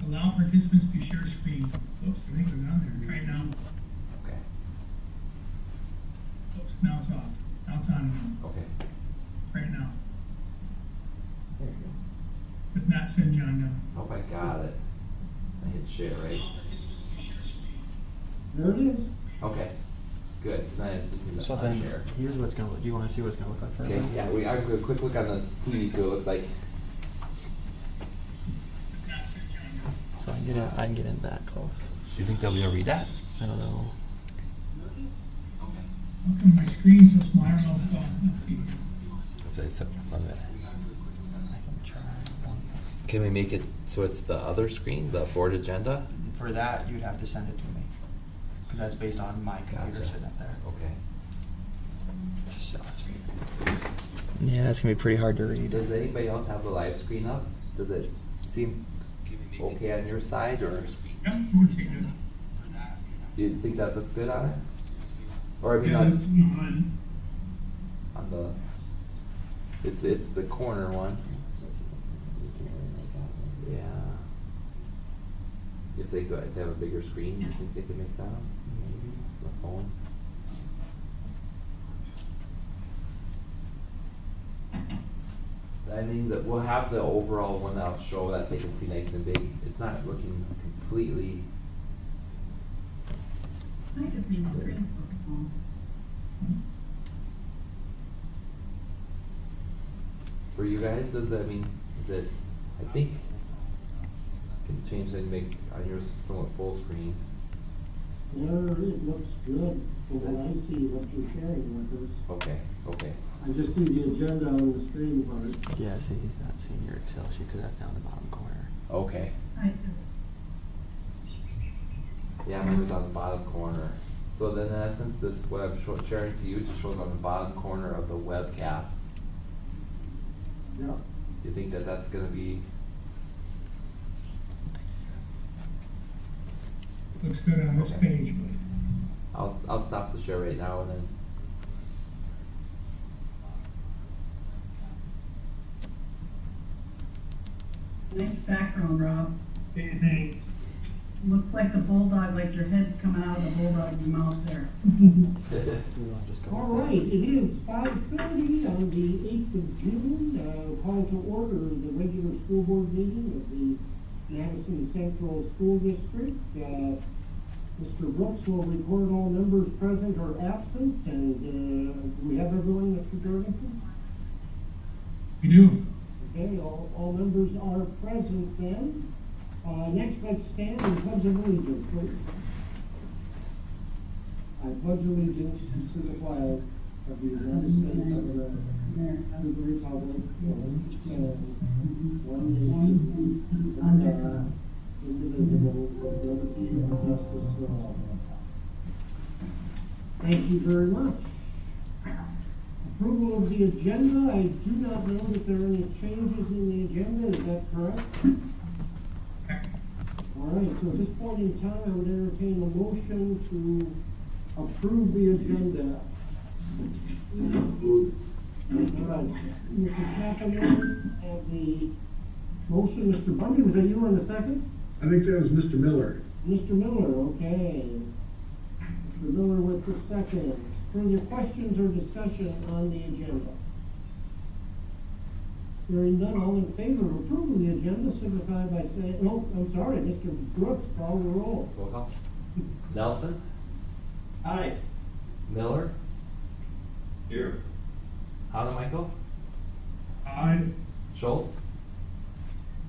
Allow participants to share screen. Oops, I think we're on there. Try it now. Okay. Oops, now it's off. Now it's on again. Okay. Try it now. There you go. If not, send John down. Hope I got it. I hit share, right? There it is. Okay. Good. So now this is So on then, share. here's what's gonna look. Do you want to see what it's gonna look like for Okay. everyone? Yeah. I got a quick look on the TV too. It looks like. If not, send John down. So I can get in that close. Do you think they'll be able to read that? I don't know. How come my screen's so small? I don't know if, let's see. Should I step in front of it? I can try. Can we make it so it's the other screen, the board agenda? For that, you'd have to send it to me, because that's based on my computer Gotcha. sitting up there. Okay. Just so yeah, it's gonna be pretty hard to read. Does anybody else have the live screen up? Does it seem okay on your side, or Yep, we see good. do you think that looks good on it? Or I mean, Yeah, on, it's on. on the, it's the corner one. Yeah. If they have a bigger screen, you think they could make that on? Maybe the phone. I mean, we'll have the overall one that'll show that they can see nice and big. It's not looking completely. I just need my screen on. For you guys, does that mean, is it, I think, can change and make on yours somewhat full screen. There, it looks good from what I see, what you're sharing with us. Okay, okay. I just see the agenda on the screen part. Yeah, see, he's not seeing your Excel sheet because that's down in the bottom corner. Okay. I just, Yeah, mine was on the bottom corner. So then in essence, this, what I'm sharing to you just shows on the bottom corner of the webcast. Yeah. Do you think that that's gonna be, Looks good on this Okay. page, but I'll stop the share right now and then. nice background, Rob. hey, thanks. Looks like the bulldog, like your head's coming out of the bulldog's mouth there. We want to just go All with right, it is 5:30 on the 8th of June. Call to order the regular school board meeting of the Madison Central School District. Mr. Brooks will record all members present or absent, and do we have everyone, Mr. Jorgensen? We do. Okay, all members are present then. Next, let's stand and pledge allegiance, please. I pledge allegiance to the flag of the United States of America, to the republic for which it stands, one nation, under God, indivisible, with liberty and justice for all. Thank you very much. Approval of the agenda. I do not know that there are any changes in the agenda. Is that correct? All right, so at this point in time, I would entertain a motion to approve the agenda. All right, Mrs. Kaufman, have the motion. Mr. Bundy, was that you on the second? I think that was Mr. Miller. Mr. Miller, okay. Mr. Miller with the second. Further questions or discussion on the agenda? Hearing none, all in favor of approving the agenda, signify by saying, no, I'm sorry, Mr. Brooks, call the roll. Roll call. Nelson, Aye. Miller, Here. Hanamichael, Aye. Schultz,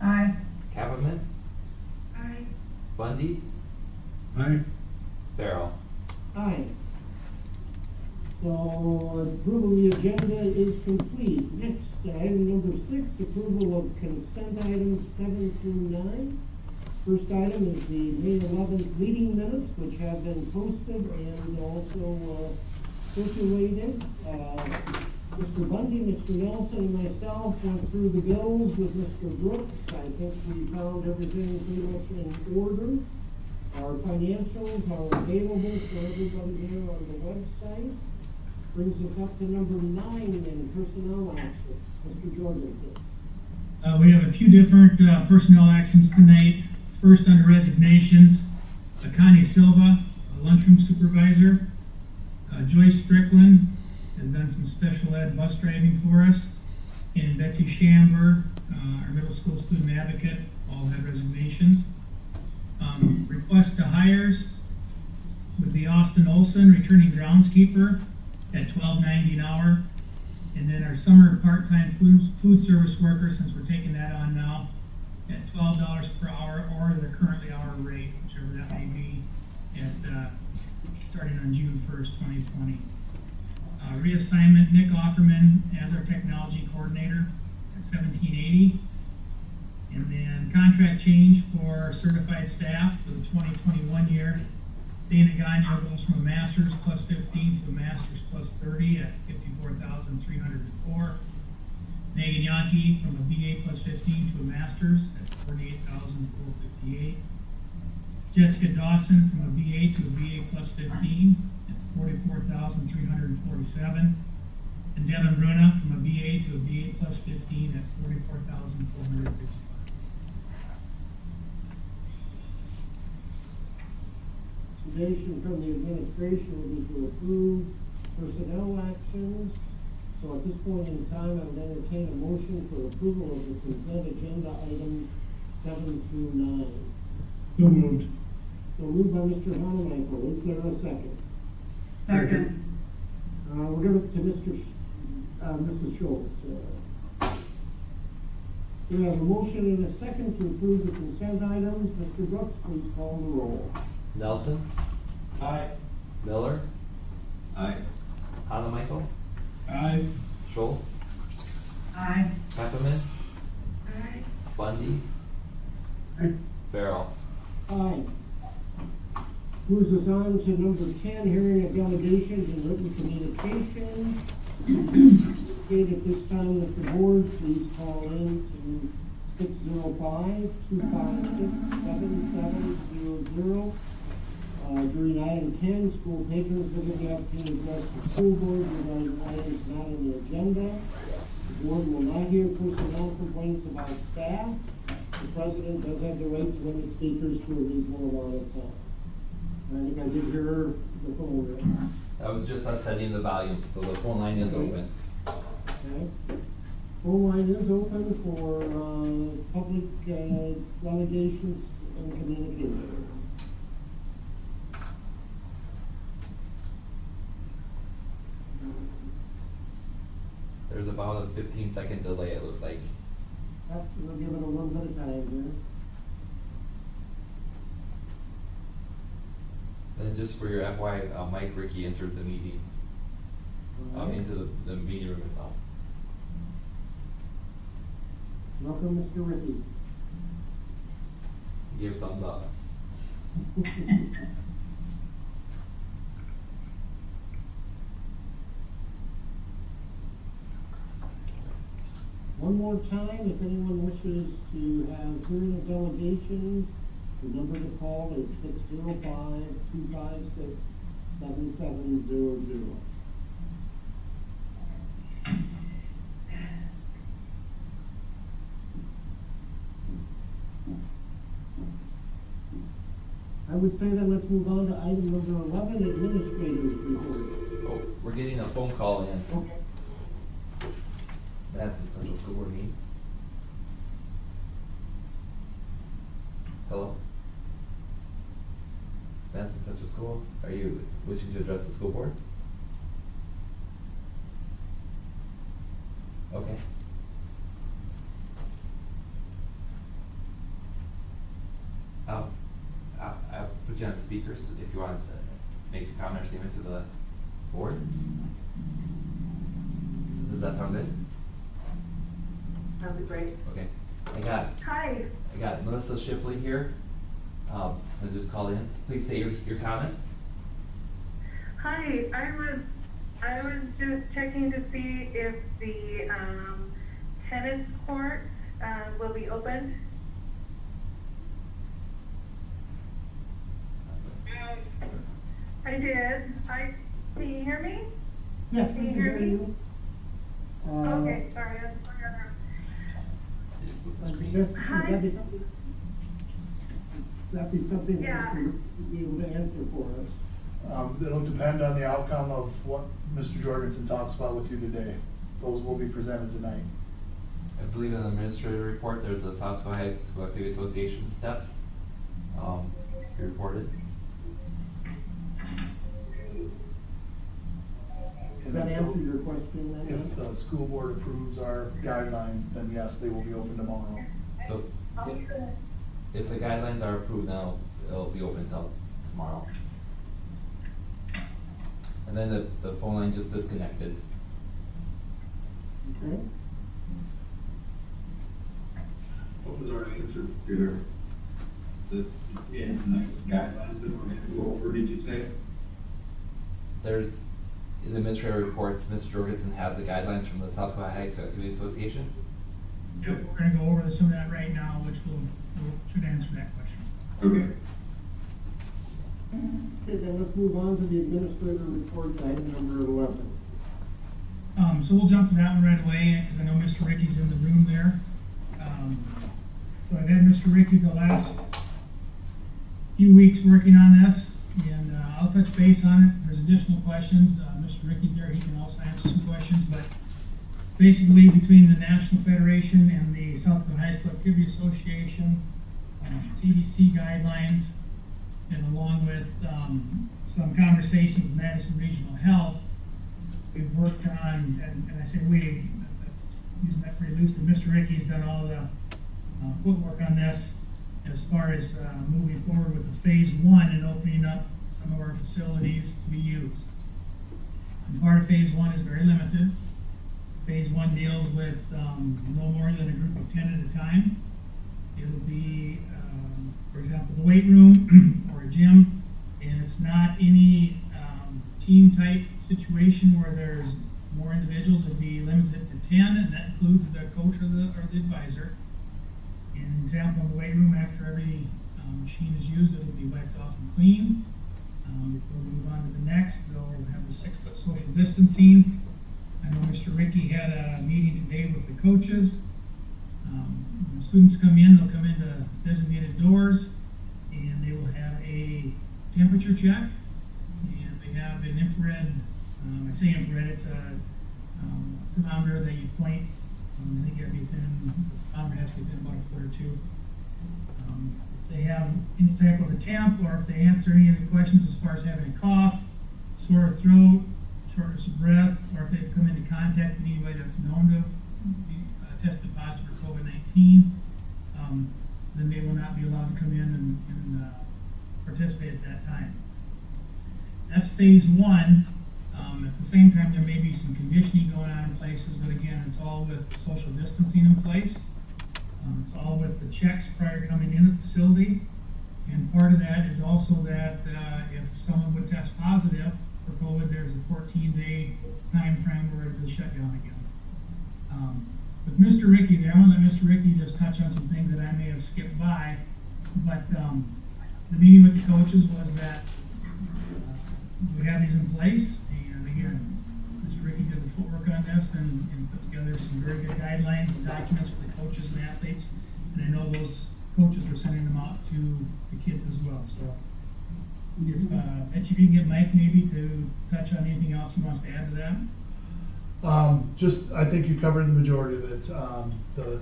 Aye. Kapperman, Aye. Bundy, Aye. Farrell. Aye. So approval of the agenda is complete. Next, item number 6, approval of consent items 7 through 9. First item is the May 11th meeting minutes, which have been posted and also circulated. Mr. Bundy, Mr. Nelson, and myself went through the bills with Mr. Brooks. I think we found everything pretty much in order. Our financials are available for everybody there on the website. Brings us up to number 9 in personnel action. Mr. Jorgensen. We have a few different personnel actions tonight. First under resignations, Connie Silva, a lunchroom supervisor. Joyce Strickland has done some special ed bus driving for us. And Betsy Schamber, our middle school student advocate, all had resignations. Request to hires would be Austin Olson, returning groundskeeper at $12.90 an hour. And then our summer part-time food service worker, since we're taking that on now, at $12 per hour, or the currently hour rate, whichever that may be, at starting on June 1st, 2020. Reassignment, Nick Offerman as our technology coordinator at $17.80. And then contract change for certified staff for the 2021 year. Dana Gagnon goes from a master's plus 15 to a master's plus 30 at $54,304. Megan Yankee from a BA plus 15 to a master's at $48,458. Jessica Dawson from a BA to a BA plus 15 at $44,347. And Devin Bruna from a BA to a BA plus 15 at $44,455. Recommendation from the administration will be to approve personnel actions. So at this point in time, I would entertain a motion for approval of the consent agenda items 7 through 9. So moved. So moved by Mr. Hanamichael. Is there a second? Second. We'll give it to Mrs. Schultz. We have a motion and a second to approve the consent items. Mr. Brooks, please call the roll. Nelson, Aye. Miller, Aye. Hanamichael, Aye. Schultz, Aye. Heffernan, Aye. Bundy, Aye. Farrell. Aye. Moves us on to number 10, hearing of delegations and written communications. Okay, at this time, that the board please call in to 605-256-7700. During item 10, school patrons will get the opportunity to address the school board regarding items not on the agenda. The board will not hear personnel complaints about staff. The president does have the right to limit speakers to at least one at a time. I think I did hear the phone ring. That was just us setting the volume, so the phone line is open. Okay. Phone line is open for public delegations and communication. There's about a 15-second delay, it looks like. We'll give it a little bit of time here. And just for your FY, Mike Ricky entered the meeting, into the meeting room itself. Welcome, Mr. Ricky. He gave a thumbs up. One more time, if anyone wishes to have hearing of delegations, the number to call is 605-256-7700. I would say then let's move on to item number 11, administrators report. Oh, we're getting a phone call in. Okay. Madison Central School Board meeting. Hello? Madison Central School, are you wishing to address the school board? Okay. I'll put you on speakers if you want to make a comment or statement to the board. Does that sound good? That'd be great. Okay. I got Melissa Shipley here. I'll just call in. Please say your comment. Hi, I was just checking to see if the tennis court will be open. I did. Can you hear me? Yes, Can you hear me? Okay, Uh, sorry. I just moved the Yes, screen. would that be That'd be something that Yeah. Mr. would be able to answer for us. It'll depend on the outcome of what Mr. Jorgensen talks about with you today. Those will be presented tonight. I believe in the administrative report, there's the South Dakota Heights Collective Association steps, reported. Does that answer your question then? If the school board approves our guidelines, then yes, they will be open tomorrow. So if the guidelines are approved now, it'll be open till tomorrow. And then the phone line just disconnected. Okay. What was our answer, Peter? It's in tonight's guidelines that we're gonna go over, did you say? There's, in the administrative reports, Mr. Jorgensen has the guidelines from the South Dakota Heights Activity Association. Yep, we're gonna go over some of that right now, which should answer that question. Okay. Okay, then let's move on to the administrator reports, item number 11. So we'll jump to that one right away, because I know Mr. Ricky's in the room there. So I've had Mr. Ricky the last few weeks working on this, and I'll touch base on it. If there's additional questions, Mr. Ricky's there, he can also answer some questions, but basically between the National Federation and the South Dakota High School Activity Association, CDC guidelines, and along with some conversations with Madison Regional Health, we've worked on, and I say we, that's using that pretty loosely, Mr. Ricky's done all the footwork on this as far as moving forward with the phase 1 and opening up some of our facilities to be used. And part of phase 1 is very limited. Phase 1 deals with no more than a group of 10 at a time. It'll be, for example, the weight room or a gym, and it's not any team type situation where there's more individuals. It'll be limited to 10, and that includes the coach or the advisor. An example, in the weight room, after every machine is used, it'll be wiped off and cleaned. Before we move on to the next, they'll have the 6-foot social distancing. I know Mr. Ricky had a meeting today with the coaches. When the students come in, they'll come into designated doors, and they will have a temperature check, and they have an infrared, I say infrared, it's a thermometer that you point, I think the thermometer has to be within about a foot or two. If they have any type of a temp, or if they answer any of the questions as far as having a cough, sore throat, shortness of breath, or if they've come into contact with anybody that's known to be tested positive for COVID-19, then they will not be allowed to come in and participate at that time. That's phase 1. At the same time, there may be some conditioning going on in places, but again, it's all with social distancing in place. It's all with the checks prior to coming in the facility. And part of that is also that if someone would test positive for COVID, there's a 14-day time frame where it will shut down again. With Mr. Ricky there, I want to let Mr. Ricky just touch on some things that I may have skipped by. But the meeting with the coaches was that we have these in place. And again, Mr. Ricky did the footwork on this and put together some very good guidelines and documents for the coaches and athletes. And I know those coaches are sending them out to the kids as well. So if you can get Mike maybe to touch on anything else he wants to add to that. I think you covered the majority of it. The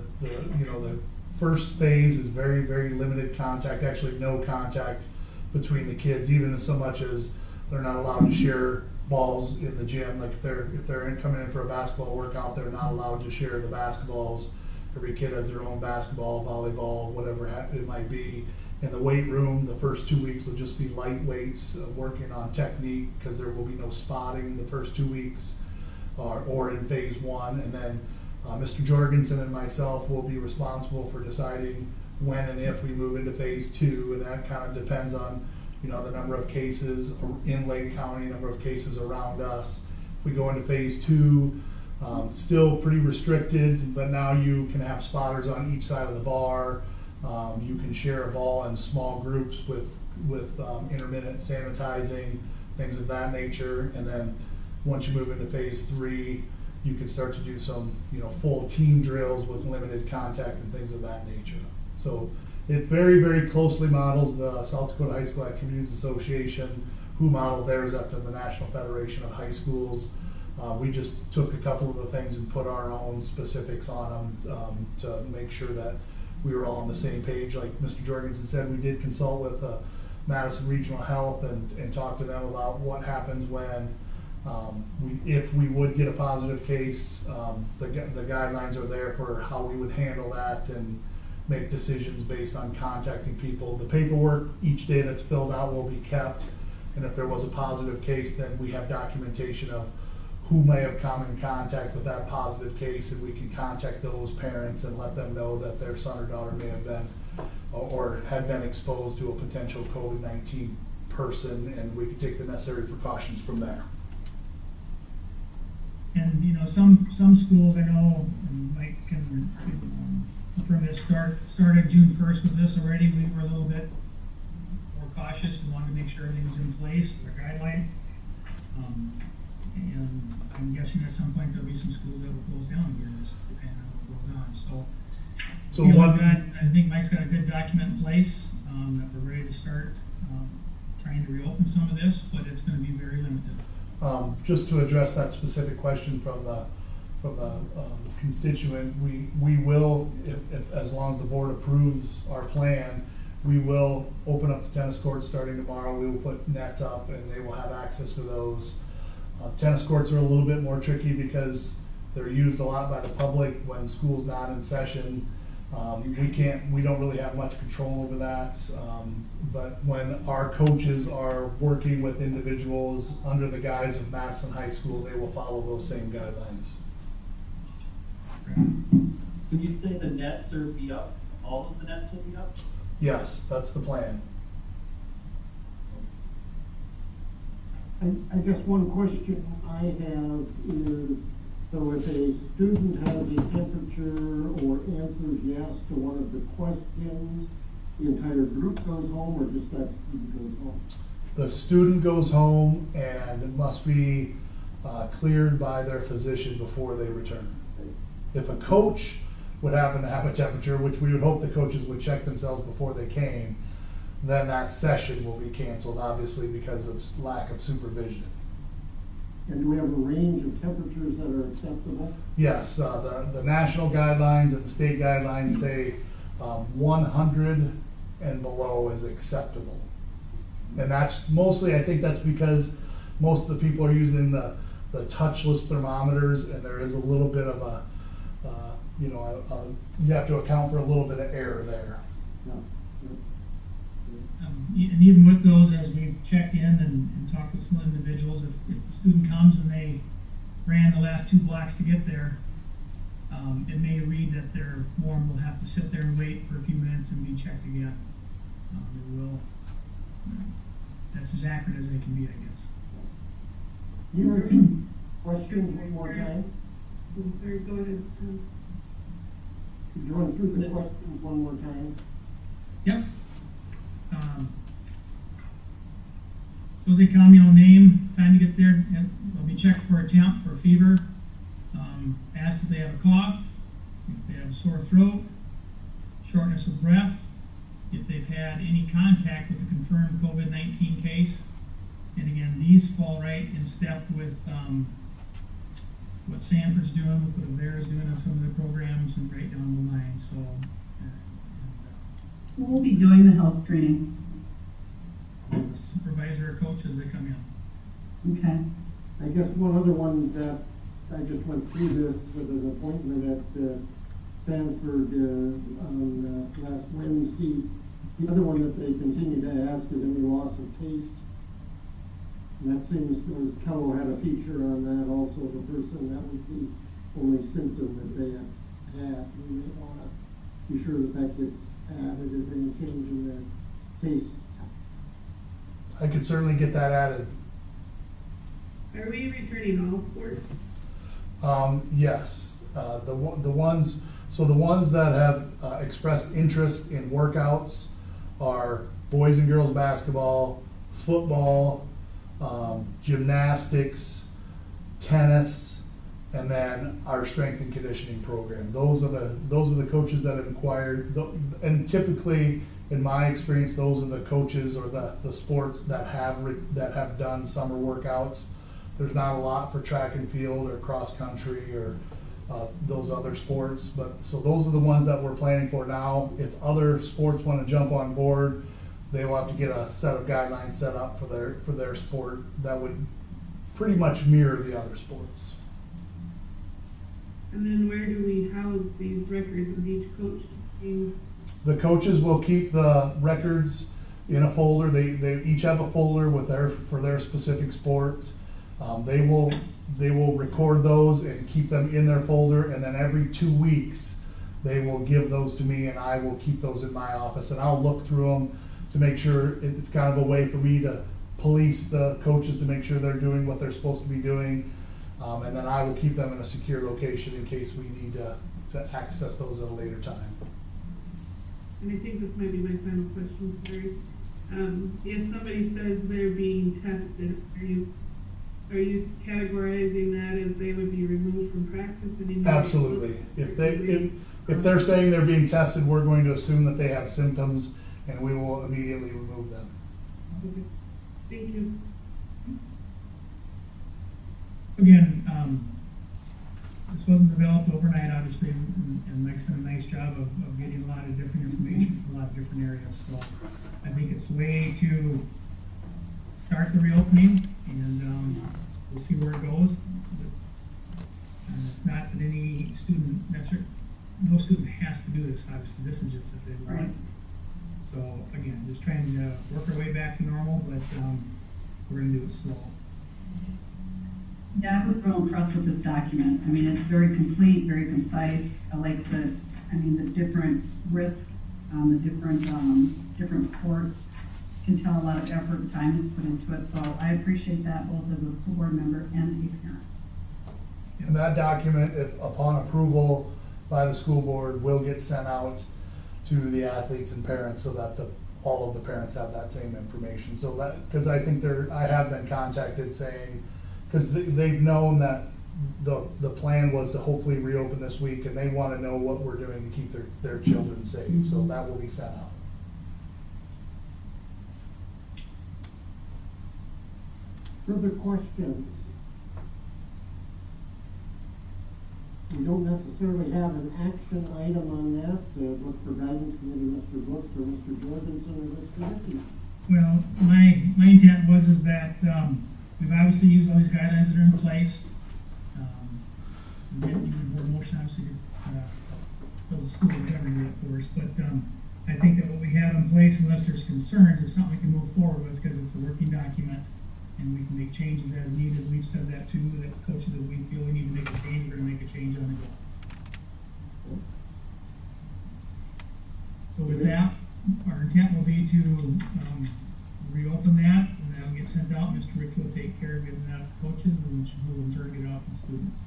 first phase is very, very limited contact, actually no contact between the kids, even so much as they're not allowed to share balls in the gym. Like if they're coming in for a basketball workout, they're not allowed to share the basketballs. Every kid has their own basketball, volleyball, whatever it might be. In the weight room, the first 2 weeks will just be light weights, working on technique, because there will be no spotting the first 2 weeks, or in phase 1. And then Mr. Jorgensen and myself will be responsible for deciding when and if we move into phase 2, and that kind of depends on the number of cases in Lake County, number of cases around us. If we go into phase 2, still pretty restricted, but now you can have spotters on each side of the bar. You can share a ball in small groups with intermittent sanitizing, things of that nature. And then once you move into phase 3, you can start to do some full team drills with limited contact and things of that nature. So it very, very closely models the South Dakota High School Activities Association, who modeled theirs after the National Federation of High Schools. We just took a couple of the things and put our own specifics on them to make sure that we were all on the same page. Like Mr. Jorgensen said, we did consult with Madison Regional Health and talk to them about what happens when if we would get a positive case. The guidelines are there for how we would handle that and make decisions based on contacting people. The paperwork each day that's filled out will be kept, and if there was a positive case, then we have documentation of who may have come in contact with that positive case, and we can contact those parents and let them know that their son or daughter may have been or had been exposed to a potential COVID-19 person, and we can take the necessary precautions from there. And, you know, some schools I know, and Mike can confirm this, started June 1st with this already. We were a little bit more cautious and wanted to make sure everything's in place with the guidelines. And I'm guessing at some point there'll be some schools that will close down here, just depending on what goes on. So you know, I think Mike's got a good document in place, that we're ready to start trying to reopen some of this, but it's going to be very limited. Just to address that specific question from the constituent, we will, if as long as the board approves our plan, we will open up the tennis courts starting tomorrow. We will put nets up, and they will have access to those. Tennis courts are a little bit more tricky because they're used a lot by the public when school's not in session. We don't really have much control over that. But when our coaches are working with individuals under the guise of Madison High School, they will follow those same guidelines. When you say the nets are be up, all of the nets will be up? Yes, that's the plan. I guess one question I have is, so if a student has a temperature or answers yes to one of the questions, the entire group goes home, or just that student goes home? The student goes home and must be cleared by their physician before they return. If a coach would happen to have a temperature, which we would hope the coaches would check themselves before they came, then that session will be canceled, obviously, because of lack of supervision. And do we have a range of temperatures that are acceptable? Yes, the national guidelines and the state guidelines say 100 and below is acceptable. And that's mostly, I think that's because most of the people are using the touchless thermometers, and there is a little bit of a, you have to account for a little bit of error there. No. And even with those, as we've checked in and talked with some individuals, if the student comes and they ran the last 2 blocks to get there, it may read that their form will have to sit there and wait for a few minutes and be checked again. It will. That's as accurate as they can be, I guess. You repeat questions one more time? Sorry, go ahead. Could you run through the questions one more time? Yep. Jose Camino name, time to get there, and they'll be checked for a temp, for a fever, asked if they have a cough, if they have a sore throat, shortness of breath, if they've had any contact with a confirmed COVID-19 case. And again, these fall right in step with what Sanford's doing, with what Avera's doing on some of their programs, and right down the line. So, Who will be doing the health screening? the supervisor or coach as they come in. Okay. I guess one other one that I just went through this with an appointment at Sanford on last Wednesday. The other one that they continue to ask is any loss of taste. And that seems, as Kello had a feature on that also, the person, that was the only symptom that they had. We may want to be sure that that gets added. Is any change in their taste? I could certainly get that added. Are we returning all sports? Yes, the ones that have expressed interest in workouts are boys and girls basketball, football, gymnastics, tennis, and then our strength and conditioning program. Those are the coaches that have inquired, and typically, in my experience, those are the coaches or the sports that have done summer workouts. There's not a lot for track and field or cross country or those other sports, but so those are the ones that we're planning for now. If other sports want to jump on board, they will have to get a set of guidelines set up for their sport that would pretty much mirror the other sports. And then where do we house these records of each coach? The coaches will keep the records in a folder. They each have a folder for their specific sport. They will record those and keep them in their folder, and then every 2 weeks they will give those to me, and I will keep those in my office, and I'll look through them to make sure it's kind of a way for me to police the coaches to make sure they're doing what they're supposed to be doing, and then I will keep them in a secure location in case we need to access those at a later time. And I think this might be my final question, sorry. If somebody says they're being tested, are you categorizing that as they would be removed from practice? And Absolutely. If they're saying they're being tested, we're going to assume that they have symptoms, and we will immediately remove them. Okay. Thank you. Again, this wasn't developed overnight, obviously, and Mike's done a nice job of getting a lot of different information from a lot of different areas. So I think it's a way to start the reopening, and we'll see where it goes. And it's not that any student, no student has to do this, obviously. This is just if they want. Right. So again, just trying to work our way back to normal, but we're going to do it slow. Yeah, I was real impressed with this document. I mean, it's very complete, very concise. I like the different risks, the different sports. Can tell a lot of effort and time is put into it. So I appreciate that, both as a school board member and a parent. And that document, if upon approval by the school board, will get sent out to the athletes and parents so that all of the parents have that same information. So that, because I think I have been contacted saying, because they've known that the plan was to hopefully reopen this week, and they want to know what we're doing to keep their children safe. So that will be sent out. Further questions? We don't necessarily have an action item on that. Look for guidance from either Mr. Brooks or Mr. Jorgensen or Mr. Hickey. Well, my intent was that we've obviously used all these guidelines that are in place. We didn't even board motion, obviously, the school would never do it for us, but I think that what we have in place, unless there's concerns, is something we can move forward with because it's a working document and we can make changes as needed. We've said that too, that coaches, if we feel we need to make a change, we're going to make a change on the go. So with that, our intent will be to reopen that, and that'll get sent out. Mr. Rick will take care of getting that out to coaches, and we'll in turn get it out to students.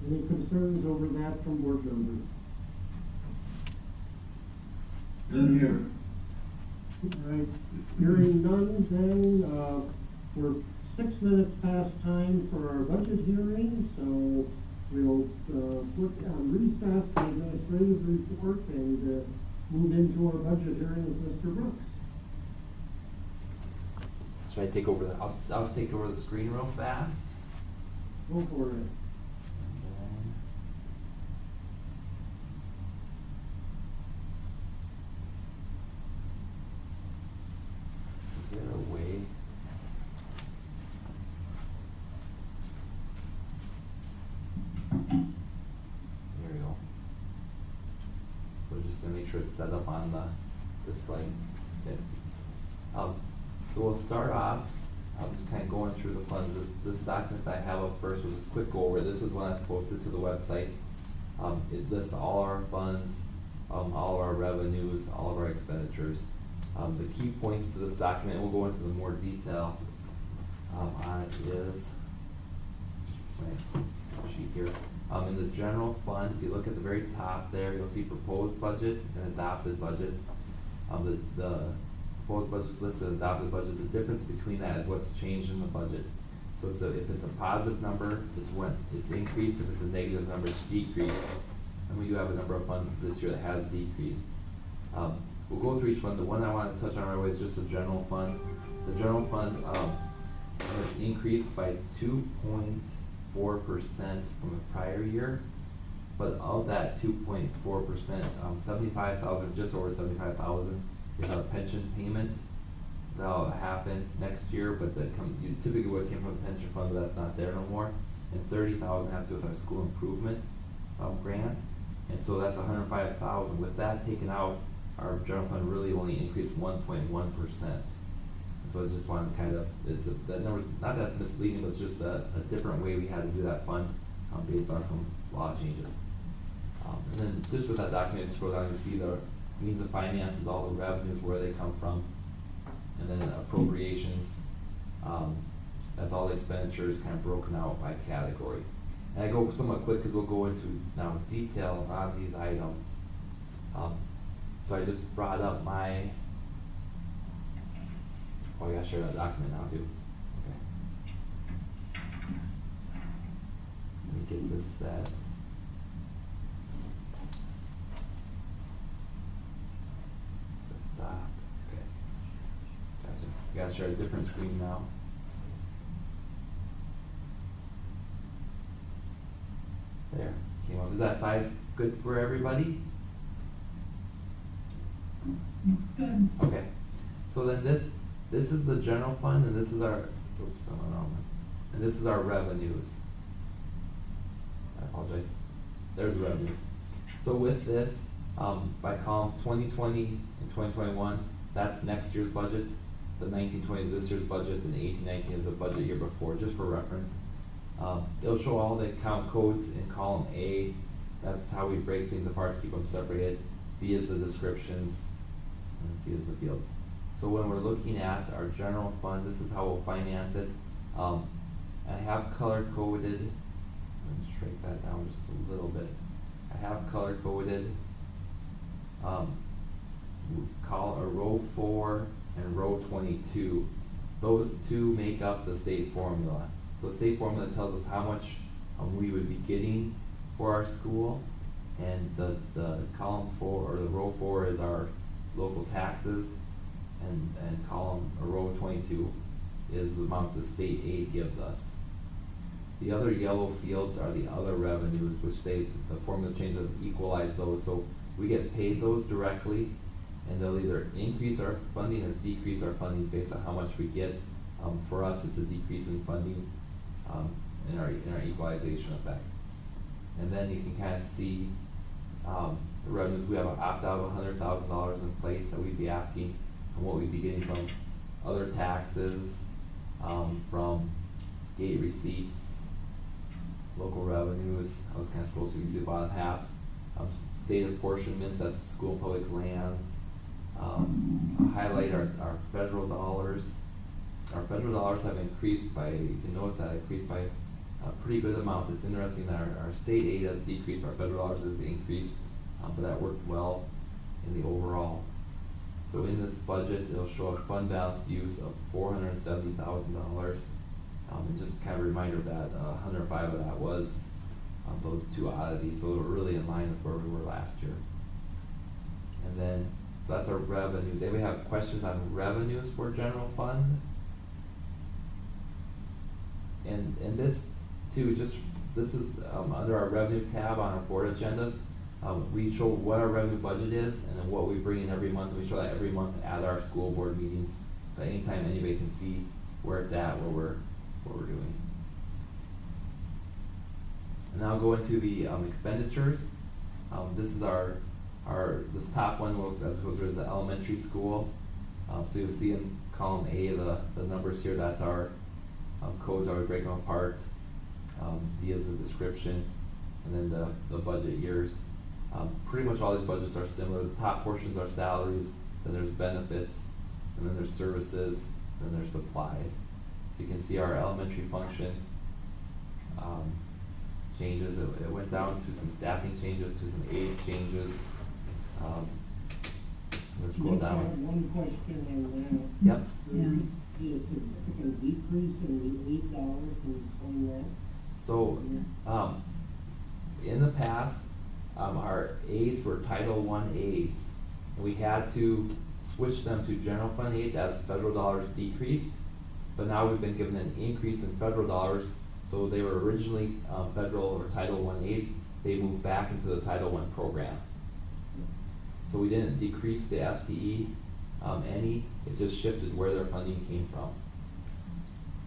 Any concerns over that from board members? None here. All right, hearing none, then we're 6 minutes past time for our budget hearing, so we'll put on recess the administrative report and move into our budget hearing with Mr. Brooks. Should I take over I'll take over the screen real fast. Go for it. Is there a way? There we go. We're just gonna make sure it's set up on the display. Okay. So we'll start off, just kind of going through the funds. This document I have up first, we'll just quick go over. This is one that's posted to the website. It lists all our funds, all of our revenues, all of our expenditures. The key points to this document, we'll go into the more detail on it is, right, sheet here. In the general fund, if you look at the very top there, you'll see proposed budget and adopted budget. The proposed budget is listed, adopted budget. The difference between that is what's changed in the budget. So if it's a positive number, it's increased, if it's a negative number, it's decreased. And we do have a number of funds this year that has decreased. We'll go through each one. The one I want to touch on right away is just the general fund. The general fund, has increased by 2.4% from the prior year. But of that 2.4%, 75,000, just over 75,000 is our pension payment. That'll happen next year, but typically what came from the pension fund, but that's not there no more. And 30,000 has to do with our school improvement grant, and so that's 105,000. With that taken out, our general fund really only increased 1.1%. So I just wanted to kind of, that number's not that it's misleading, but it's just a different way we had to do that fund based on some law changes. And then just with that document, scroll down, you see the means of finances, all the revenues, where they come from. And then appropriations, that's all the expenditures kind of broken out by category. And I go somewhat quick because we'll go into now detail on these items. So I just brought up my, oh, I gotta share that document now too. Okay. Let me get this set. Stop. Okay. Gotcha. I gotta share a different screen now. There. Came up. Is that size good for everybody? Looks good. Okay. So then this is the general fund, and this is our, oops, I'm on the wrong one. And this is our revenues. I apologize. There's the revenues. So with this, by columns 2020 and 2021, that's next year's budget. The 1920 is this year's budget, and the 1819 is the budget year before, just for reference. It'll show all the account codes in column A. That's how we break things apart to keep them separated. B is the descriptions, and C is the fields. So when we're looking at our general fund, this is how we'll finance it. I have color coded, let me shrink that down just a little bit. I have color coded call a row 4 and row 22. Those two make up the state formula. So the state formula tells us how much we would be getting for our school, and the column 4 or the row 4 is our local taxes, and column or row 22 is the amount the state aid gives us. The other yellow fields are the other revenues, which the formula changes to equalize those. So we get paid those directly, and they'll either increase our funding or decrease our funding based on how much we get. For us, it's a decrease in funding in our equalization effect. And then you can kind of see the revenues. We have an opt-out of $100,000 in place that we'd be asking, and what we'd be getting from other taxes, from gate receipts, local revenues. I was kind of scrolling so you can see the bottom half. State apportionments, that's school and public lands. Highlight our federal dollars. Our federal dollars have increased by, you can notice that increased by a pretty good amount. It's interesting that our state aid has decreased, our federal dollars has increased, but that worked well in the overall. So in this budget, it'll show a fund balance use of $470,000. And just kind of a reminder that 105 of that was those two oddities, so we're really in line with where we were last year. And then, so that's our revenues. Anybody have questions on revenues for general fund? And this too, this is under our revenue tab on our board agendas. We show what our revenue budget is, and then what we bring in every month. We show that every month at our school board meetings, so anytime anybody can see where it's at, what we're doing. And now I'll go into the expenditures. This is this top one was as opposed to the elementary school. So you'll see in column A the numbers here. That's our codes. I would break them apart. D is the description, and then the budget years. Pretty much all these budgets are similar. The top portions are salaries, then there's benefits, and then there's services, and then there's supplies. So you can see our elementary function changes. It went down to some staffing changes, to some aid changes. Let's scroll down. One question on that. Yep. Yeah. see a significant decrease in the $8 from 29? So, in the past, our aids were Title I aids, and we had to switch them to general fund aids as federal dollars decreased. But now we've been given an increase in federal dollars, so they were originally, federal or Title I aids, they moved back into the Title I program. So we didn't decrease the FTE, any, it just shifted where their funding came from.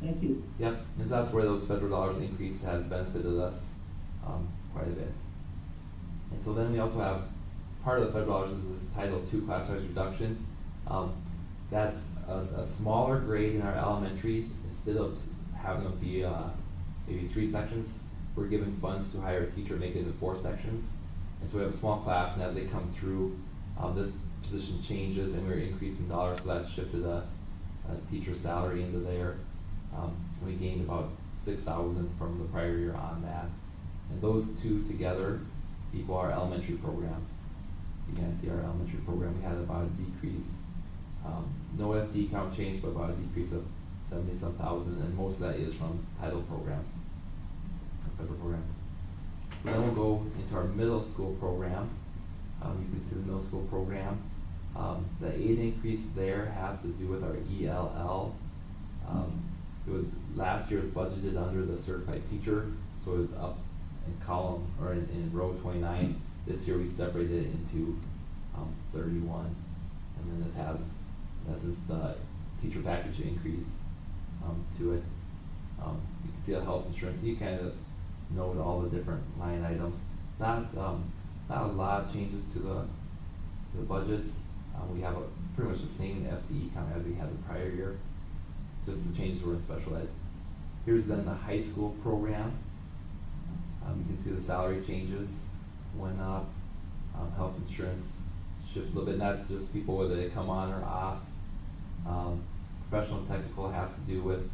Thank you. Yep, and so that's where those federal dollars increase has benefited us, quite a bit. And so then we also have, part of the federal dollars is this Title II class size reduction. That's a smaller grade in our elementary. Instead of having them be, maybe 3 sections, we're giving funds to hire a teacher, make it into 4 sections. And so we have a small class, and as they come through, this position changes, and we're increasing dollars, so that shifted a teacher's salary into there. We gained about 6,000 from the prior year on that. And those two together equal our elementary program. You can see our elementary program, we had about a decrease, no FTE count change, but about a decrease of 70-some thousand, and most of that is from title programs, federal programs. So then we'll go into our middle school program. You can see the middle school program. The aid increase there has to do with our ELL. It was, last year was budgeted under the certified teacher, so it was up in column, or in row 29. This year we separated it into 31, and then this has, in essence, the teacher package increase to it. You can see the health insurance, you kind of note all the different line items. Not a lot of changes to the budgets. We have pretty much the same FTE count as we had the prior year. Just the changes were in special ed. Here's then the high school program. You can see the salary changes went up. Health insurance shifted a little bit, not just people whether they come on or off. Professional and technical has to do with,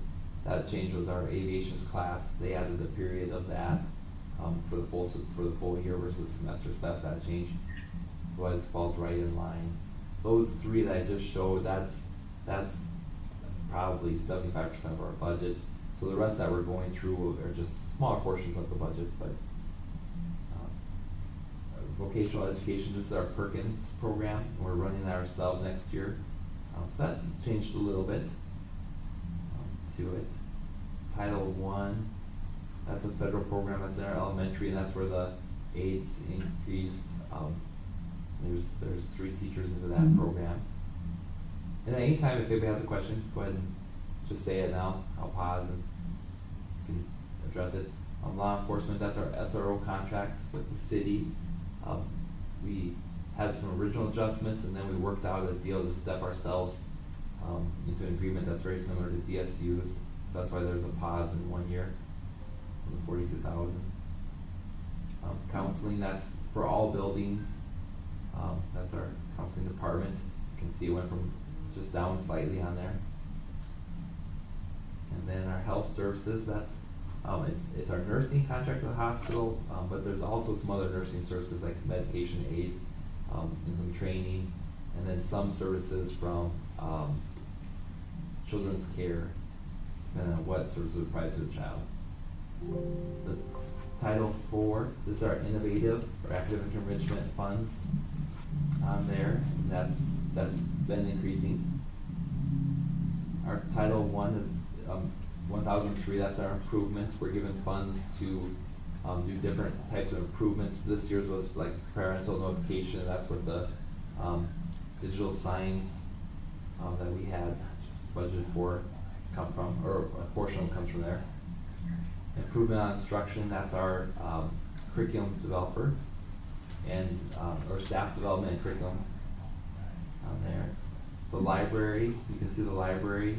that change was our aviations class. They added a period of that for the full year versus semester, so that's that change. Otherwise falls right in line. Those 3 that I just showed, that's probably 75% of our budget. So the rest that we're going through are just smaller portions of the budget, but vocational education, this is our Perkins program. We're running that ourselves next year. So that changed a little bit to it. Title I, that's a federal program that's in our elementary, and that's where the aids increased. There's 3 teachers into that program. And at any time, if anybody has a question, go ahead and just say it now. I'll pause and you can address it. Law enforcement, that's our SRO contract with the city. We had some original adjustments, and then we worked out a deal to step ourselves into an agreement that's very similar to DSU's. So that's why there's a pause in 1 year for the 42,000. Counseling, that's for all buildings. That's our counseling department. You can see it went from just down slightly on there. And then our health services, that's it's our nursing contract with the hospital, but there's also some other nursing services like medication aid, and some training, and then some services from children's care, depending on what services are provided to the child. The Title IV, this is our innovative or academic enrichment funds on there, and that's been increasing. Our Title I is 1003, that's our improvement. We're given funds to do different types of improvements. This year's was like parental notification, that's what the digital signs that we had budgeted for come from, or a portion of them comes from there. Improvement on instruction, that's our curriculum developer, and or staff development and curriculum on there. The library, you can see the library,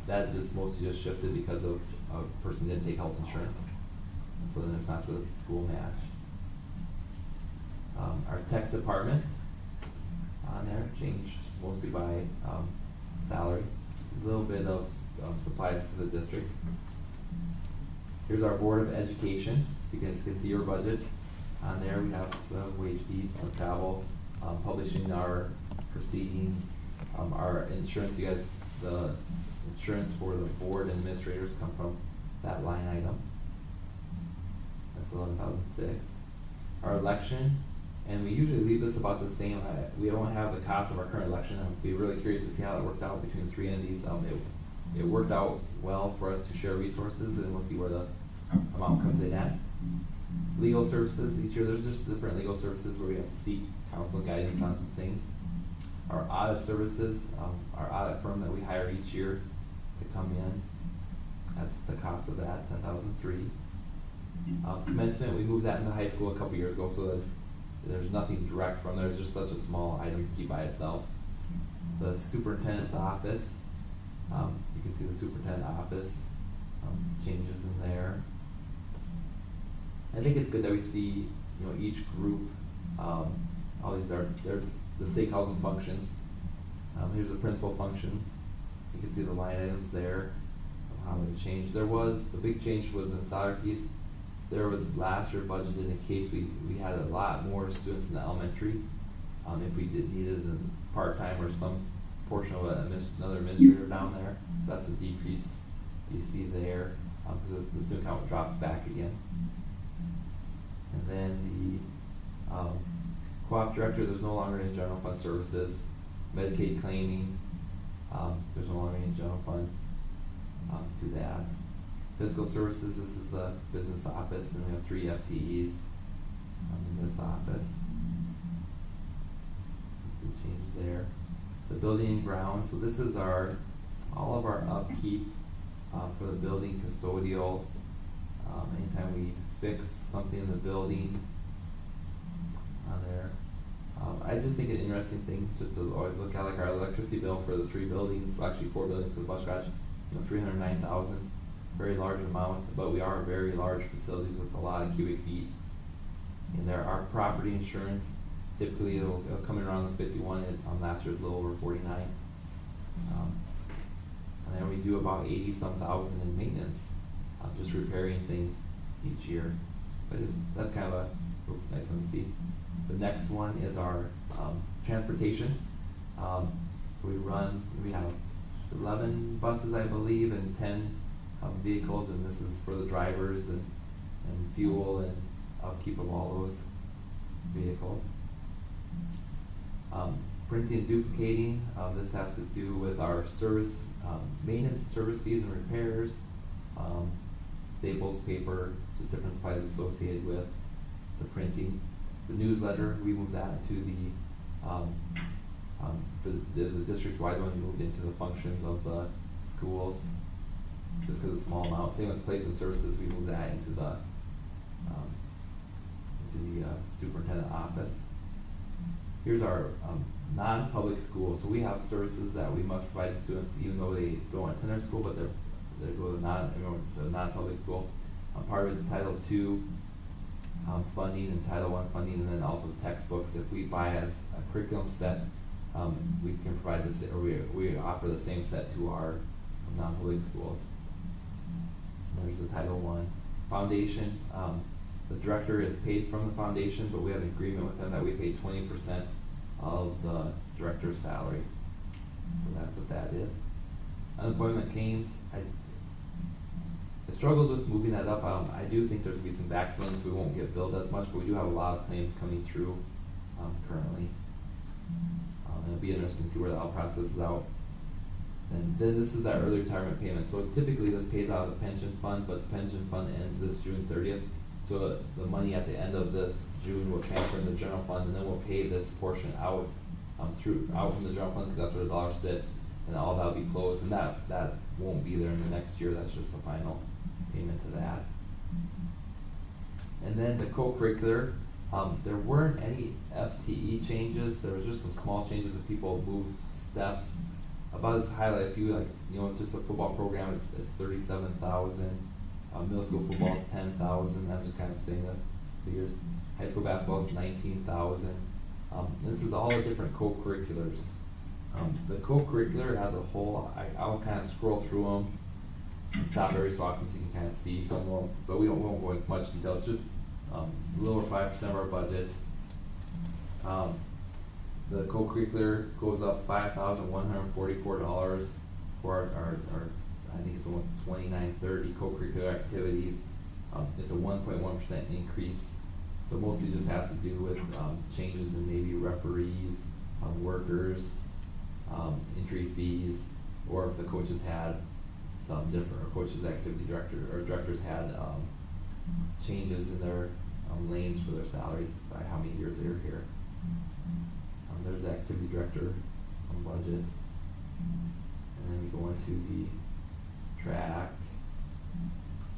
that just mostly just shifted because of a person didn't take health insurance, and so then there's not the school match. Our tech department on there changed mostly by salary, a little bit of supplies to the district. Here's our Board of Education, so you can see your budget on there. We have wage fees, some travel, publishing our proceedings, Our insurance, you guys, the insurance for the board and administrators come from that line item. That's 11,006. Our election, and we usually leave this about the same. We don't have the cost of our current election. I'd be really curious to see how it worked out between the three entities. It worked out well for us to share resources, and we'll see where the amount comes in at. Legal services, each year there's just different legal services where we have to seek counsel and guidance on some things. Our audit services, our audit firm that we hire each year to come in, that's the cost of that, 10,003. Commencement, we moved that into high school a couple years ago, so that there's nothing direct from there. It's just such a small item to keep by itself. The superintendent's office, you can see the superintendent office changes in there. I think it's good that we see, each group, all these they're the stake calls them functions. Here's the principal functions. You can see the line items there of how they changed. The big change was in salary piece. There was last year budgeted in case we had a lot more students in the elementary. If we needed a part-time or some portion of another administrator down there. So that's a decrease you see there, because the student count dropped back again. And then the co-op director, there's no longer any general fund services. Medicaid claiming, there's no longer any general fund to that. Fiscal services, this is the business office, and we have 3 FTEs in this office. Some changes there. The building and grounds, so this is all of our upkeep for the building, custodial. Anytime we fix something in the building on there. I just think an interesting thing just to always look at, like our electricity bill for the 3 buildings, well, actually 4 buildings for the bus garage, $309,000, very large amount, but we are very large facilities with a lot of cubic feet. And there, our property insurance, typically it'll come in around this 51, last year's a little over 49. And then we do about 80-some thousand in maintenance, just repairing things each year. But that's kind of a nice one to see. The next one is our transportation. We have 11 buses, I believe, and 10 vehicles, and this is for the drivers and fuel and upkeep of all those vehicles. Printing and duplicating, this has to do with our service, maintenance, service fees and repairs, staples, paper, just different supplies associated with the printing. The newsletter, we moved that to there's a district-wide one, we moved into the functions of the schools, just because it's a small amount. Same with placement services, we moved that into the superintendent office. Here's our non-public school. So we have services that we must provide to students even though they don't attend our school, but they go to non-public school. Part of it's Title II funding and Title I funding, and then also textbooks. If we buy a curriculum set, we can provide this, or we offer the same set to our non-public schools. And there's the Title I foundation. The director is paid from the foundation, but we have an agreement with them that we pay 20% of the director's salary. So that's what that is. Unemployment claims, I struggled with moving that up. I do think there's going to be some backfilling, so we won't get billed as much, but we do have a lot of claims coming through currently. It'll be interesting to see where the process is out. And then this is our early retirement payment. So typically this pays out of the pension fund, but the pension fund ends this June 30th. So the money at the end of this June will transfer in the general fund, and then we'll pay this portion out from the general fund, because that's where the dollars sit, and all that'll be closed, and that won't be there in the next year. That's just the final payment to that. And then the co-curricular, there weren't any FTE changes. There was just some small changes that people move steps. About to highlight a few, just a football program, it's 37,000. Middle school football is 10,000. I'm just kind of saying the figures. High school basketball is 19,000. This is all the different co-curriculars. The co-curricular as a whole, I'll kind of scroll through them and stop every so often so you can kind of see some of them, but we won't go into much detail. It's just a little over 5% of our budget. The co-curricular goes up $5,144 for our, I think it's almost 29-30 co-curricular activities. It's a 1.1% increase. So mostly just has to do with changes in maybe referees, workers, entry fees, or if the coaches had some different, or coaches, activity director, or directors had changes in their lanes for their salaries by how many years they were here. There's the activity director budget. And then we go into the track,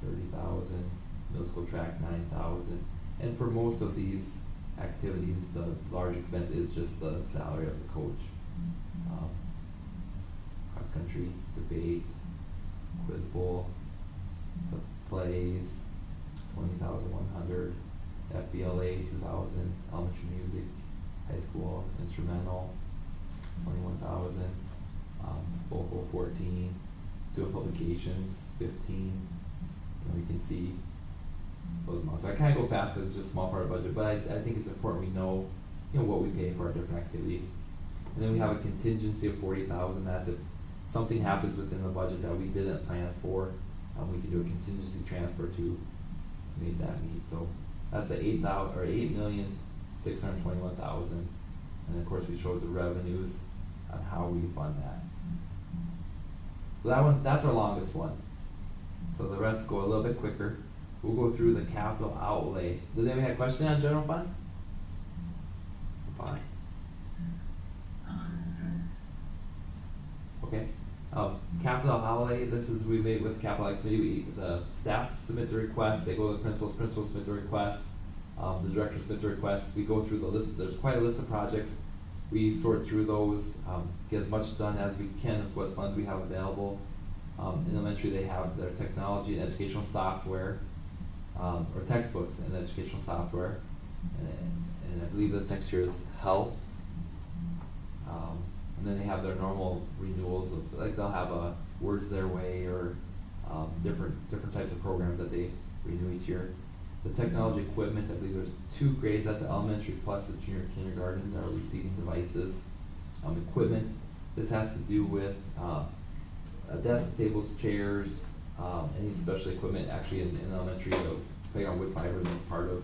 30,000, middle school track, 9,000. And for most of these activities, the large expense is just the salary of the coach. Cross country, debate, quiz bowl, the plays, 20,100, FBLA 2,000, elementary music, high school instrumental, 21,000, vocal 14, student publications 15. And we can see those amounts. So I kind of go fast because it's just a small part of the budget, but I think it's important we know, what we pay for our different activities. And then we have a contingency of 40,000. That's if something happens within the budget that we didn't plan for, we can do a contingency transfer to make that meet. So that's the 8,621,000, and of course we showed the revenues on how we fund that. So that's our longest one. So the rest go a little bit quicker. We'll go through the capital outlay. Does anybody have a question on general fund? Fine. Okay. Capital outlay, this is, we made with capital outlay committee, the staff submit the request, they go to the principal submit the request, the director submits the request, we go through the list, there's quite a list of projects, we sort through those, get as much done as we can with what funds we have available. In elementary they have their technology and educational software, or textbooks and educational software, and I believe this next year is health. And then they have their normal renewals of, like, they'll have a Words Their Way or different types of programs that they renew each year. The technology equipment, I believe there's 2 grades at the elementary plus the junior kindergarten that are receiving devices. Equipment, this has to do with desks, tables, chairs, any special equipment. Actually in elementary, the playground wood fibers is part of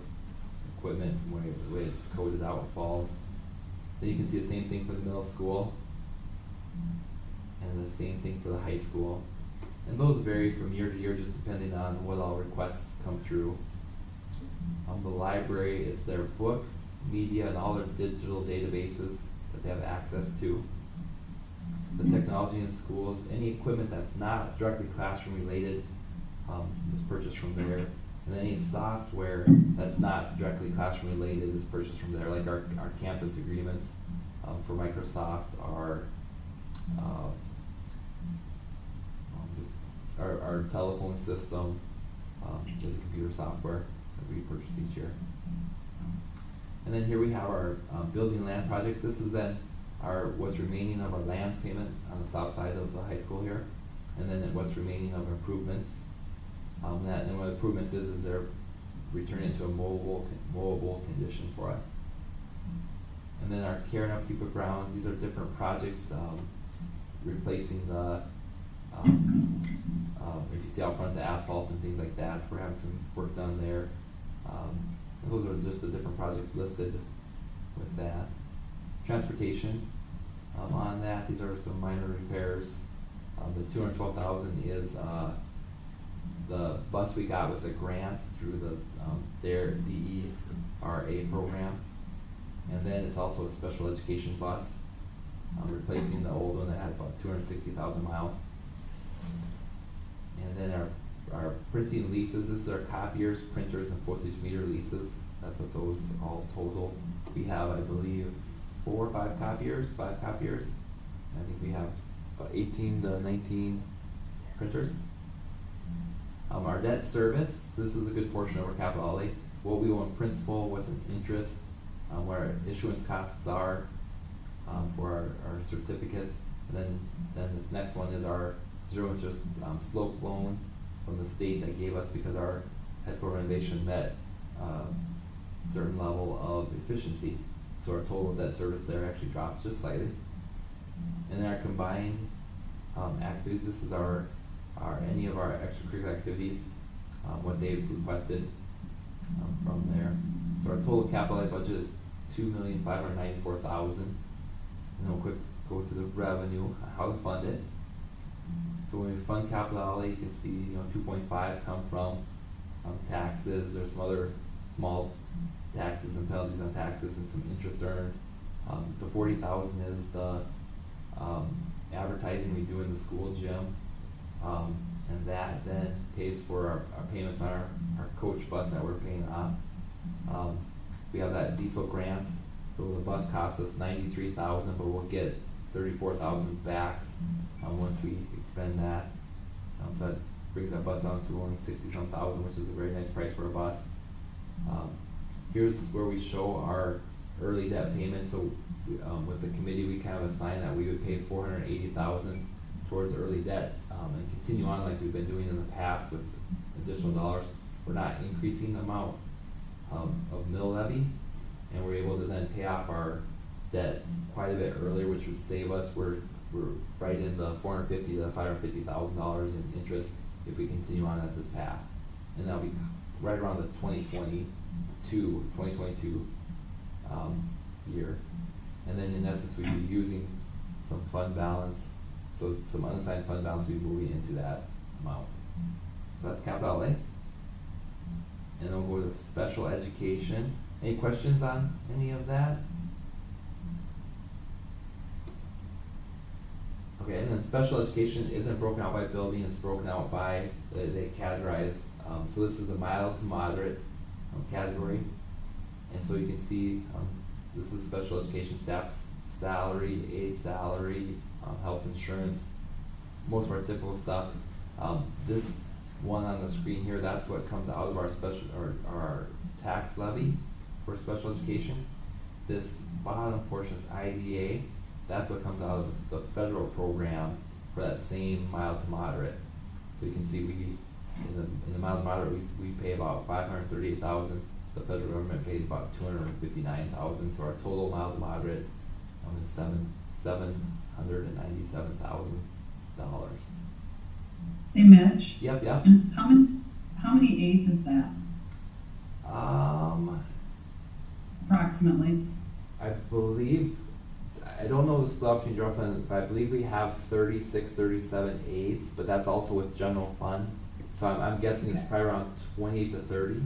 equipment from the way it's coded out and falls. Then you can see the same thing for the middle school, and the same thing for the high school. And those vary from year to year just depending on what all requests come through. The library is their books, media, and all their digital databases that they have access to. The technology in schools, any equipment that's not directly classroom related is purchased from there. And any software that's not directly classroom related is purchased from there, like our campus agreements for Microsoft, our telephone system is a computer software that we purchase each year. And then here we have our building and land projects. This is then what's remaining of our land payment on the south side of the high school here, and then what's remaining of improvements. And what improvements is they're returning it to a mowable condition for us. And then our care and upkeep of grounds, these are different projects, replacing the, if you see out front, the asphalt and things like that, we're having some work done there. And those are just the different projects listed with that. Transportation, on that, these are some minor repairs. The 212,000 is the bus we got with the grant through the their DERA program, and then it's also a special education bus, replacing the old one that had about 260,000 miles. And then our printing leases, this is our copiers, printers, and postage meter leases. That's what those all total. We have, I believe, 4 or 5 copiers. I think we have about 18 to 19 printers. Our debt service, this is a good portion of our capital outlay. What we owe in principal, what's in interest, what our issuance costs are for our certificates. And then this next one is our zero interest slope loan from the state that gave us because our high school renovation met a certain level of efficiency. So our total debt service there actually drops just slightly. And then our combined activities, this is our any of our extracurricular activities, what they've requested from there. So our total capital outlay budget is $2,594,000. And then we'll quick go to the revenue, how to fund it. So when we fund capital outlay, you can see 2.5 come from taxes. There's some other small taxes and penalties on taxes and some interest earned. The 40,000 is the advertising we do in the school gym, and that then pays for our payments on our coach bus that we're paying off. We have that diesel grant, so the bus costs us $93,000, but we'll get $34,000 back once we expend that. So that brings that bus down to only $60-some thousand, which is a very nice price for a bus. Here's where we show our early debt payments. So with the committee, we kind of assigned that we would pay $480,000 towards early debt and continue on like we've been doing in the past with additional dollars. We're not increasing the amount of mill levy, and we're able to then pay off our debt quite a bit earlier, which would save us. We're right in the $450,000 to $550,000 in interest if we continue on at this path, and that'll be right around the 2022 year. And then in essence, we'd be using some fund balance, so some unassigned fund balance we'd be moving into that amount. So that's capital outlay. And then we'll go to special education. Any questions on any of that? Okay, and then special education isn't broken out by building, it's broken out by, they categorize, so this is a mild to moderate category. And so you can see, this is special education staff's salary, aid salary, health insurance, most of our typical stuff. This one on the screen here, that's what comes out of our special, or our tax levy for special education. This bottom portion is IDA. That's what comes out of the federal program for that same mild to moderate. So you can see we, in the mild to moderate, we pay about $538,000. The federal government pays about $259,000. So our total mild to moderate is $797,000. Hey Mitch. Yep. How many aides is that approximately? I believe, I don't know the split between general fund, but I believe we have 36, 37 aides, but that's also with general fund. So I'm guessing it's probably around 20 to 30.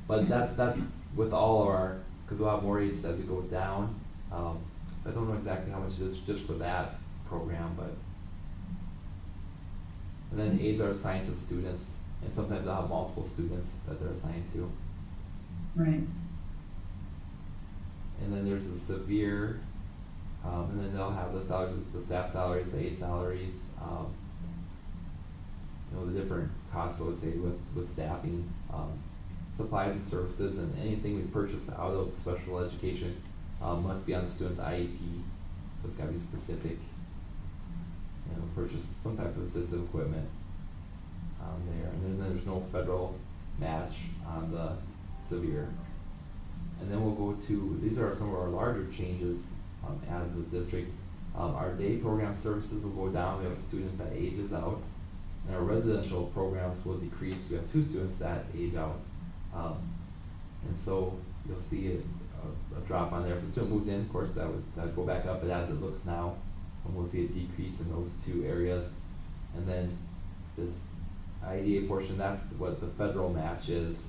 But that's with all of our, because we'll have more aides as we go down. I don't know exactly how much it is just for that program, but. And then aides are assigned to the students, and sometimes they'll have multiple students that they're assigned to. Right. And then there's the severe, and then they'll have the salaries, the staff salaries, the aide salaries, the different costs associated with staffing, supplies and services, and anything we purchase out of special education must be on the student's IEP. So it's got to be specific. Purchase some type of assistive equipment there, and then there's no federal match on the severe. And then we'll go to, these are some of our larger changes as a district. Our day program services will go down. We have a student that ages out, and our residential programs will decrease. We have 2 students that age out, and so you'll see a drop on there. If the student moves in, of course, that would go back up, but as it looks now, we'll see a decrease in those 2 areas. And then this IDA portion, that's what the federal match is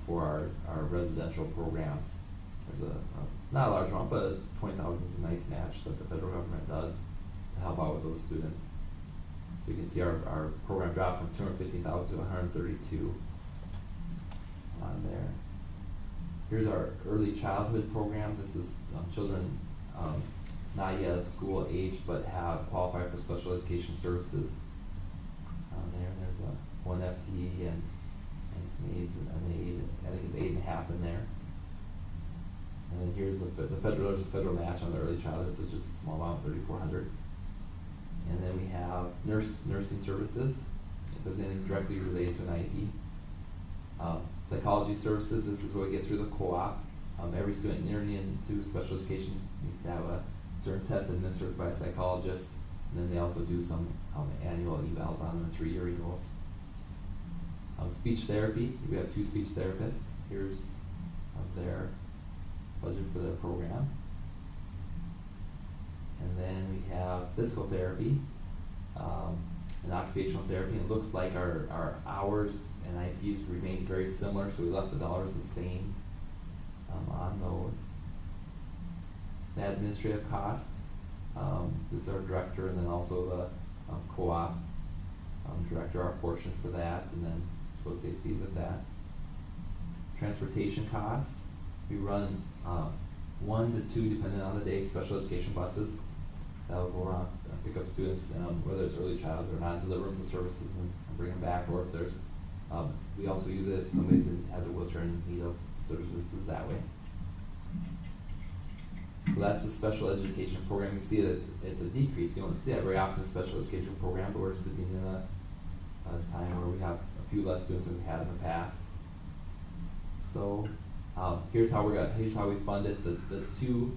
for our residential programs. There's a not a large amount, but $20,000 is a nice match that the federal government does to help out with those students. So you can see our program dropped from $250,000 to $132 on there. Here's our early childhood program. This is children not yet of school age, but have qualified for special education services. There's one FTE and some aides and an aide. I think it's 8.5 in there. And then here's the federal. There's a federal match on the early childhood, so it's just a small amount, $3,400. And then we have nursing services, if there's anything directly related to an IEP. Psychology services. This is what we get through the co-op. Every student entering into special education needs to have a certain test administered by a psychologist, and then they also do some annual evals on them, 3-year renewals. Speech therapy, we have 2 speech therapists. Here's their budget for their program. And then we have physical therapy, and occupational therapy. It looks like our hours and IPs remain very similar, so we left the dollars the same on those. The administrative costs, this is our director, and then also the co-op director, our portion for that, and then associate fees with that. Transportation costs, we run 1 to 2, depending on the day, special education buses that will go around pick up students, whether it's early childhood or not, deliver them the services and bring them back, or if there's, we also use it if somebody has a wheelchair and need of services that way. So that's the special education program. You see that it's a decrease. You don't see that very often in special education program, but we're sitting in a time where we have a few less students than we had in the past. So here's how we fund it. The 2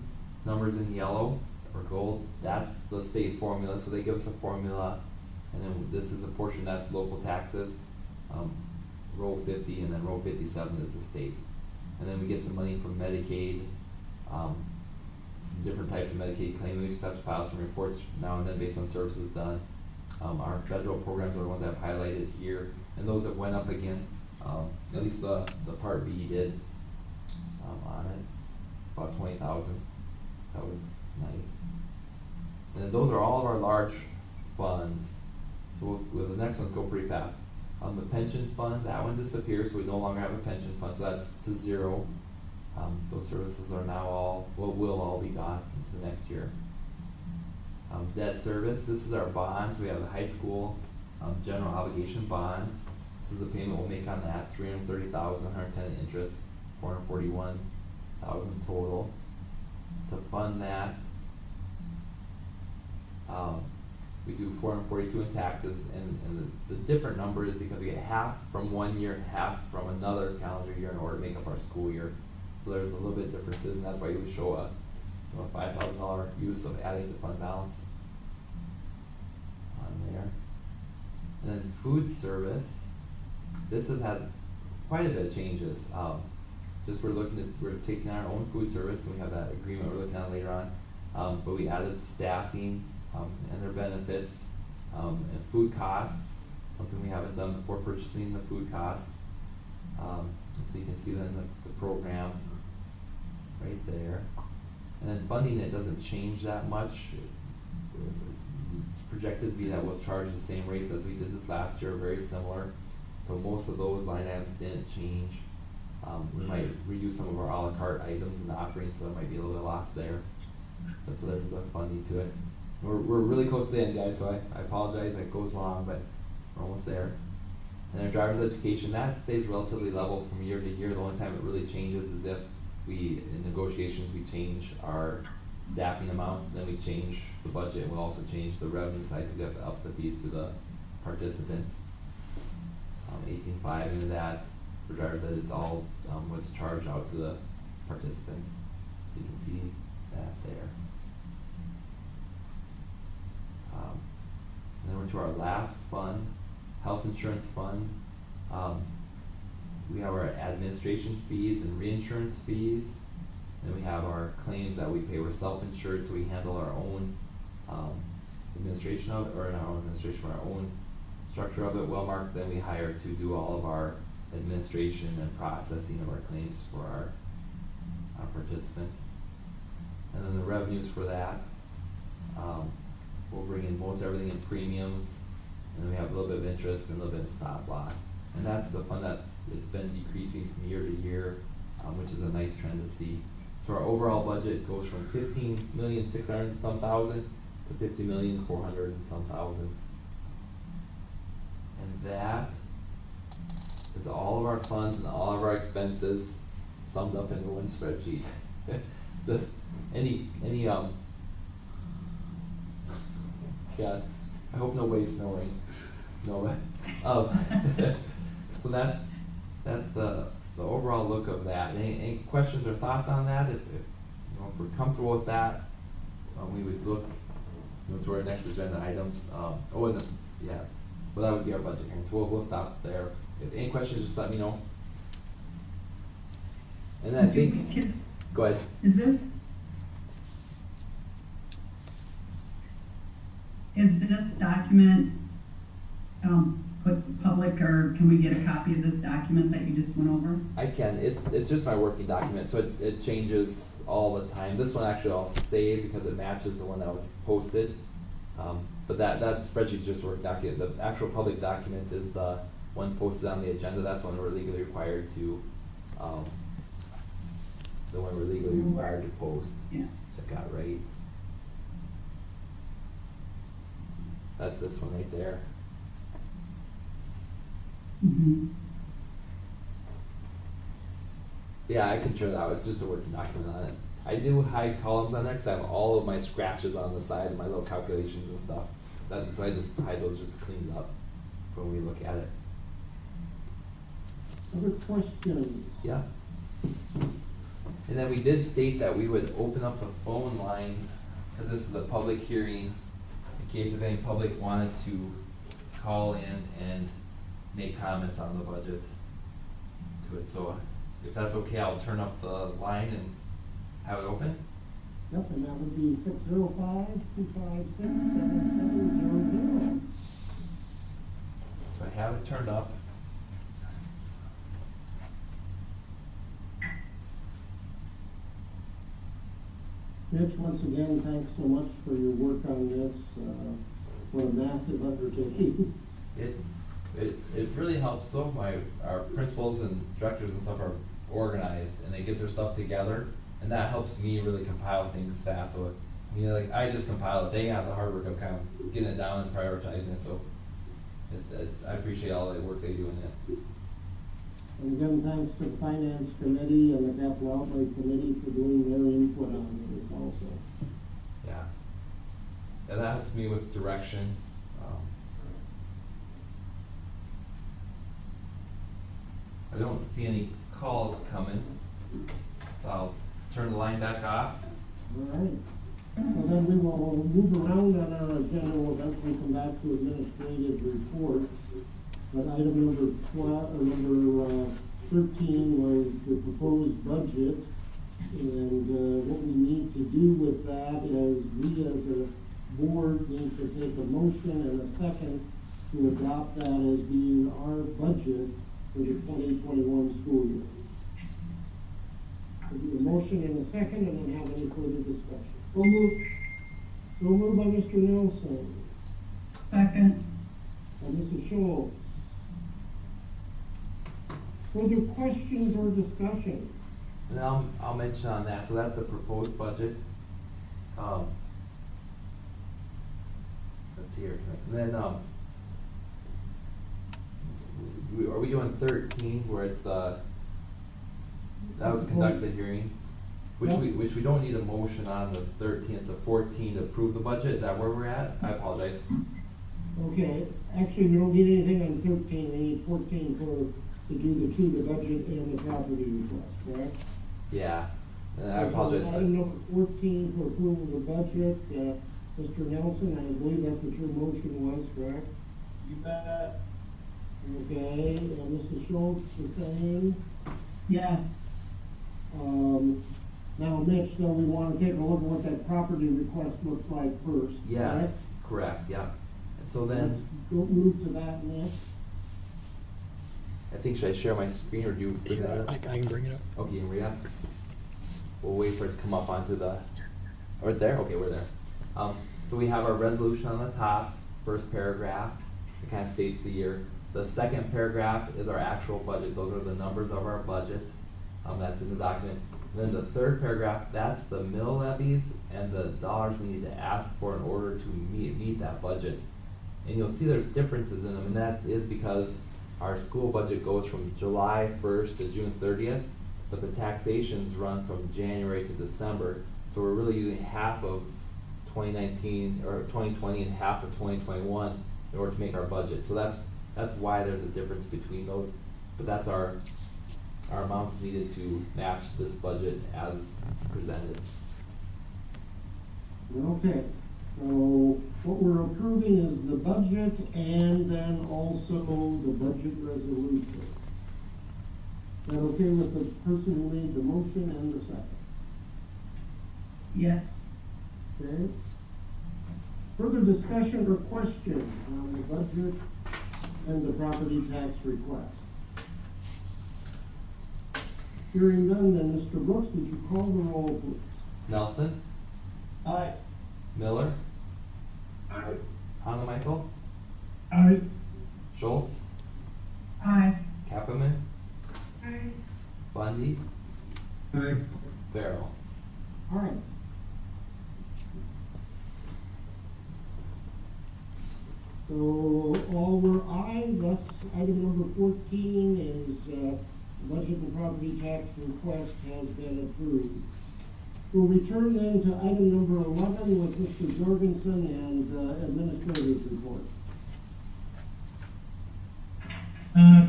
numbers in yellow or gold, that's the state formula. So they give us a formula, and then this is a portion that's local taxes, row 50, and then row 57 is the state. And then we get some money from Medicaid, some different types of Medicaid claims. We just have to file some reports now and then based on services done. Our federal programs are the ones I've highlighted here, and those that went up again, at least the Part B did on it, about 20,000. That was nice. And then those are all of our large funds. So the next ones go pretty fast. The pension fund, that one disappears, so we no longer have a pension fund, so that's to 0. Those services are now will all be gone into the next year. Debt service, this is our bonds. We have the high school general obligation bond. This is the payment we'll make on that, $330,000, 110 interest, $441,000 total. To fund that, we do $442 in taxes, and the different number is because we get half from one year and half from another calendar year in order to make up our school year. So there's a little bit differences, and that's why we show a $5,000 use of adding to fund balance on there. And then food service, this has had quite a bit of changes. We're taking our own food service, and we have that agreement we're looking at later on. But we added staffing and their benefits, and food costs, something we haven't done before, purchasing the food costs. So you can see that in the program right there. And then funding, it doesn't change that much. It's projected to be that we'll charge the same rates as we did this last year, very similar. So most of those line items didn't change. We might reduce some of our a la carte items in the offerings, so there might be a little bit of loss there. But so there's the funding to it. We're really close to the end, guys, so I apologize, it goes long, but we're almost there. And our driver's education, that stays relatively level from year to year. The only time it really changes is if in negotiations, we change our staffing amount, then we change the budget, we'll also change the revenue side because we have to up the fees to the participants. 18.5 into that. For driver's ed, it's all what's charged out to the participants. So you can see that there. And then we're to our last fund, health insurance fund. We have our administration fees and reinsurance fees. Then we have our claims that we pay. We're self-insured, so we handle our own administration of it, or not our own administration, our own structure of it. Wellmark, then we hire to do all of our administration and processing of our claims for our participants. And then the revenues for that, we'll bring in most everything in premiums, and then we have a little bit of interest and a little bit of stop loss. And that's the fund that it's been decreasing from year to year, which is a nice trend to see. So our overall budget goes from 15,600,000 some thousand to 50,400,000 some thousand. And that is all of our funds and all of our expenses summed up into one spreadsheet. God, I hope nobody's snoring. No, so that's the the overall look of that. Any questions or thoughts on that? If you know, if we're comfortable with that, we would look, you know, to our next agenda items. Well, that would be our budget hearing, so we'll stop there. If any questions, just let me know. And then I think, go ahead. Is this document, put public, or can we get a copy of this document that you just went over? I can. It's just my working document, so it changes all the time. This one actually I'll save because it matches the one that was posted. But that spreadsheet's just a working document. The actual public document is the one posted on the agenda. That's one we're legally required to, the one we're legally required to post. Yeah. Check out right. That's this one right there. Mm-hmm. Yeah, I can share that. It's just a working document on it. I do hide columns on there because I have all of my scratches on the side and my little calculations and stuff. So I just hide those just to clean it up when we look at it. Other questions? Yeah. And then we did state that we would open up the phone lines, because this is a public hearing, in case if any public wanted to call in and make comments on the budget to it. So if that's okay, I'll turn up the line and have it open. Yep, and that would be 605-256-7700. So I have it turned up. Mitch, once again, thanks so much for your work on this. What a massive undertaking. It really helps though. Our principals and directors and stuff are organized and they get their stuff together, and that helps me really compile things fast. So, I mean, like I just compile it. They have the hard work of kind of getting it down and prioritizing it. So, I appreciate all the work they do in it. And again, thanks to the Finance Committee and the Capital Outlay Committee for doing their input on this also. Yeah. And that helps me with direction. I don't see any calls coming, so I'll turn the line back off. All right. Well, then we will move around on our agenda. We'll eventually come back to administrative reports. But item number 13 was the proposed budget. And what we need to do with that is we as a board need to take a motion and a second to adopt that as being our budget for the 2021 school year. We'll do a motion and a second and then have any further discussion. So moved by Mr. Nelson. Second. By Mrs. Schultz. Further questions or discussion? And I'll mention on that. So that's the proposed budget. Let's see here. And then are we doing 13 where it's that was conducted hearing? Which we don't need a motion on the 13th, it's a 14 to approve the budget. Is that where we're at? I apologize. Okay, actually, we don't need anything on 13, we need 14 to do the budget and the property request, correct? Yeah, and I apologize. Item number 14 for approval of the budget, Mr. Nelson, I believe that's what your motion was, correct? You bet. Okay, and Mrs. Schultz, the same. Yeah. Now, Mitch, though, we want to take a look at what that property request looks like first, Yes, correct? correct, yeah. And so then, Let's go move to that next. I think, should I share my screen or do you bring that up? I can bring it up. Okay, and read up. We'll wait for it to come up onto the, right there, okay, we're there. So we have our resolution on the top, first paragraph, it kind of states the year. The second paragraph is our actual budget, those are the numbers of our budget, that's in the document. And then the third paragraph, that's the mill levies and the dollars we need to ask for in order to meet that budget. And you'll see there's differences in them, and that is because our school budget goes from July 1st to June 30th, but the taxations run from January to December. So we're really using half of 2019 or 2020 and half of 2021 in order to make our budget. So that's why there's a difference between those. But that's our our amounts needed to match this budget as presented. Okay, so what we're approving is the budget and then also the budget resolution. Is that okay with the person who made the motion and the second? Yes. Okay. Further discussion or question on the budget and the property tax request? Hearing none, then Mr. Brooks, would you call the roll, please? Nelson, Aye. Miller, Aye. Hanamichael, Aye. Schultz, Aye. Kappeman, Aye. Bundy, Aye. Farrell. All right. So all were aye, thus item number 14 is budget and property tax request has been approved. We'll return then to item number 11 with Mr. Jorgensen and administrator's report.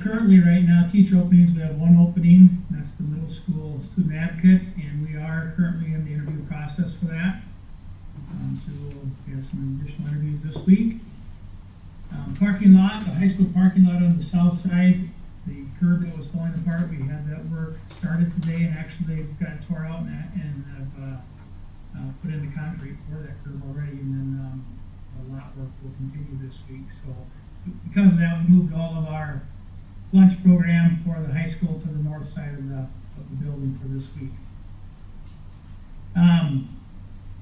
Currently, right now, teacher openings, we have one opening, that's the middle school student advocate, and we are currently in the interview process for that. So we'll have some additional interviews this week. Parking lot, the high school parking lot on the south side, the curb that was falling apart, we had that work started today, and actually they've got it tore out and have put in the concrete for that curb already, and then the lot work will continue this week. So because of that, we moved all of our lunch program for the high school to the north side of the building for this week.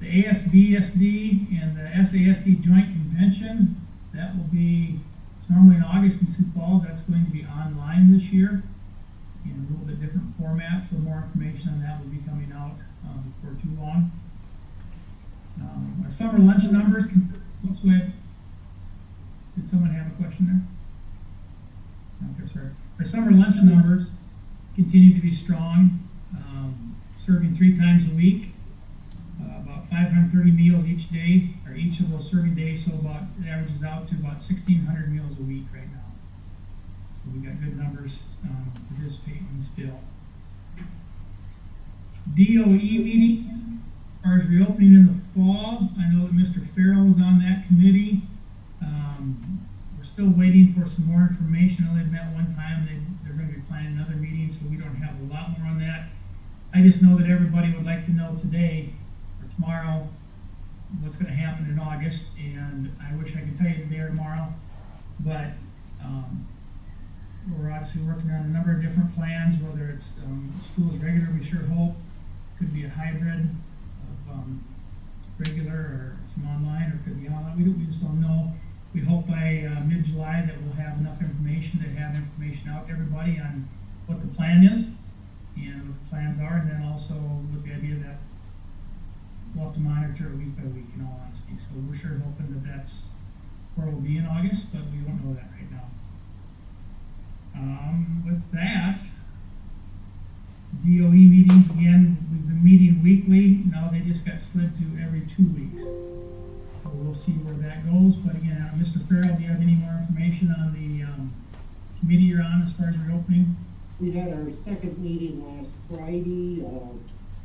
The ASBSD and the SASD joint convention, that will be, it's normally in August in Sioux Falls, that's going to be online this year in a little bit different format, so more information on that will be coming out before too long. Our summer lunch numbers, let's go ahead. Did someone have a question there? Okay, sorry. Our summer lunch numbers continue to be strong, serving 3 times a week, about 530 meals each day, or each of those serving days, so about, it averages out to about 1,600 meals a week right now. So we got good numbers participating still. DOE meeting, as far as reopening in the fall, I know that Mr. Farrell is on that committee. We're still waiting for some more information. I know they've met one time. They're going to be planning another meeting, so we don't have a lot more on that. I just know that everybody would like to know today or tomorrow what's going to happen in August, and I wish I could tell you today or tomorrow, but we're obviously working on a number of different plans, whether it's school is regular, we sure hope. Could be a hybrid of regular or some online, or could be online. We just don't know. We hope by mid-July that we'll have enough information to have information out to everybody on what the plan is and what the plans are, and then also with the idea that we'll have to monitor week by week, in all honesty. So we're sure hoping that that's where we'll be in August, but we don't know that right now. With that, DOE meetings, again, we've been meeting weekly. Now they just got slid to every 2 weeks. So we'll see where that goes. But again, Mr. Farrell, do you have any more information on the committee you're on as far as reopening? We had our second meeting last Friday.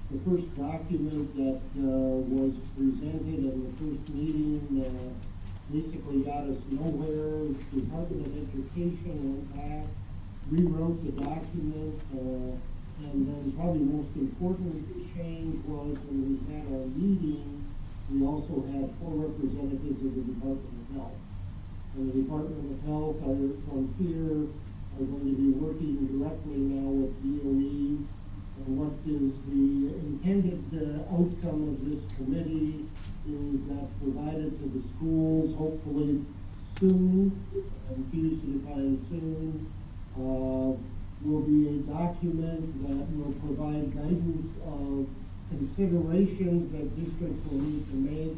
The first document that was presented in the first meeting basically got us nowhere. The Department of Education went back, rewrote the document, and then probably most important change was when we had our meeting, we also had 4 representatives of the Department of Health. And the Department of Health from here are going to be working directly now with DOE. And what is the intended outcome of this committee is that provided to the schools, hopefully soon, I'm pleased to define soon, will be a document that will provide guidance of considerations that districts will need to make,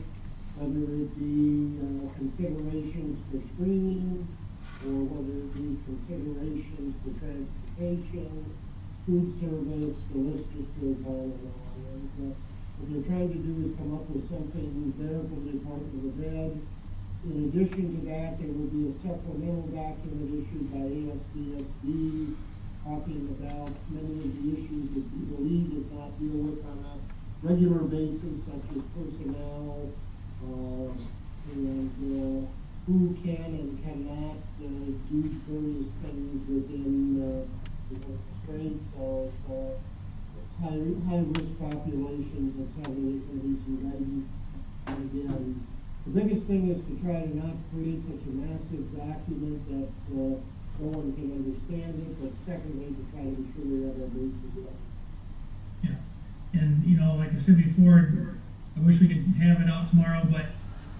whether it be considerations for screening, or whether it be considerations for transportation, food service, the list just goes on and on. And what they're trying to do is come up with something there for the Department of Ed. In addition to that, there will be a supplemental document issued by ASBSD talking about many of the issues that the league does not deal with on a regular basis, such as personnel, and who can and cannot do various things within the constraints of high-risk populations, and so there can be some guidance. And again, the biggest thing is to try to not create such a massive document that no one can understand it, but secondly, to try to be sure we have our bases right. Yeah, and, you know, like I said before, I wish we could have it out tomorrow, but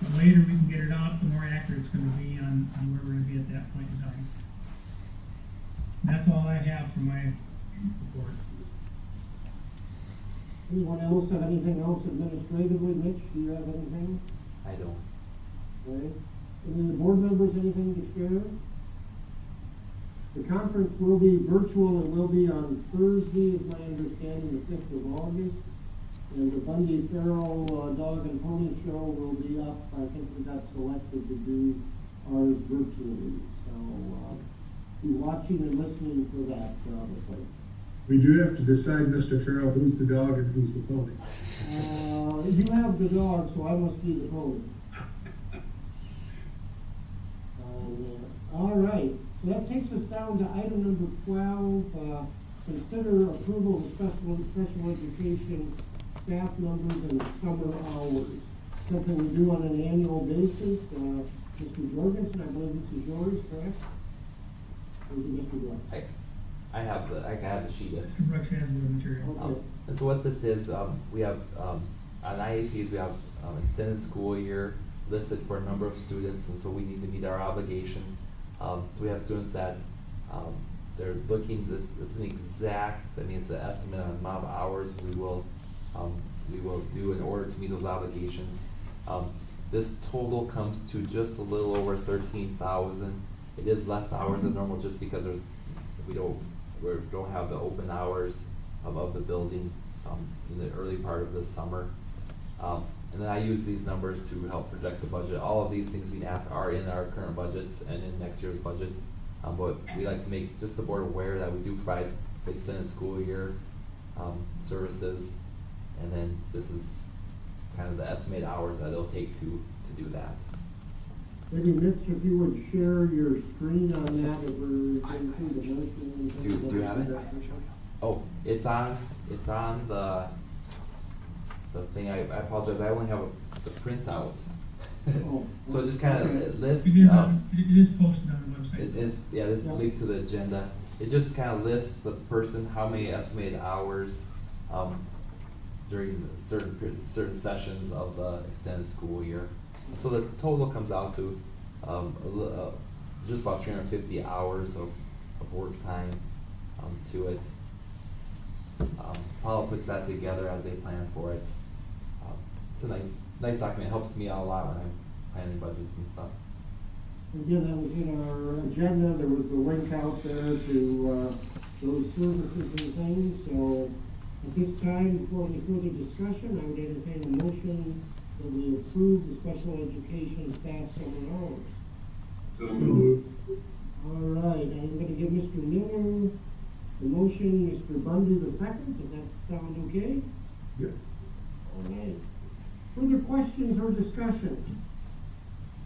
the later we can get it out, the more accurate it's gonna be on where we're gonna be at that point in time. And that's all I have for my report. Anyone else have anything else administratively? Mitch, do you have anything? I don't. Okay. Any of the board members, anything to share? The conference will be virtual and will be on Thursday, is my understanding, the 5th of August. And the Bundy Feral Dog and Pony Show will be up. I think we got selected to do ours virtually. So be watching and listening for that, probably. We do have to decide, Mr. Farrell, who's the dog and who's the pony. You have the dog, so I must be the pony. All right, so that takes us down to item number 12. Consider approval of special education staff numbers and summer hours. Something we do on an annual basis. Mr. Jorgensen, I believe this is yours, correct? Or is it Mr. Brooks? I have the sheet. Mr. Brooks has the material. Okay. And so what this is, we have, on IEPs, we have extended school year listed for a number of students, and so we need to meet our obligations. So we have students that, they're looking, it's an exact, I mean, it's an estimate on the amount of hours we will do in order to meet those obligations. This total comes to just a little over 13,000. It is less hours than normal just because we don't have the open hours of the building in the early part of the summer. And then I use these numbers to help project the budget. All of these things being asked are in our current budgets and in next year's budgets. But we like to make just the board aware that we do provide the extended school year services. And then this is kind of the estimated hours that it'll take to do that. Maybe Mitch, if you would share your screen on that, if we're going through the motion. Do you have it? Oh, it's on the thing. I apologize. I only have the printout. Oh, So it just kind of lists. It is posted on the website. It's linked to the agenda. It just kind of lists the person, how many estimated hours during certain sessions of the extended school year. So the total comes out to just about 350 hours of work time to it. Paula puts that together as they plan for it. It's a nice document. It helps me out a lot when I'm planning budgets and stuff. Again, that was in our agenda. There was a link out there to those services and things. So at this time, before any further discussion, I would entertain a motion that we approve the special education staff summer hours. So moved. All right, I'm going to give Mr. Miller the motion, Mr. Bundy the second. Does that sound okay? Yep. All right. Further questions or discussion?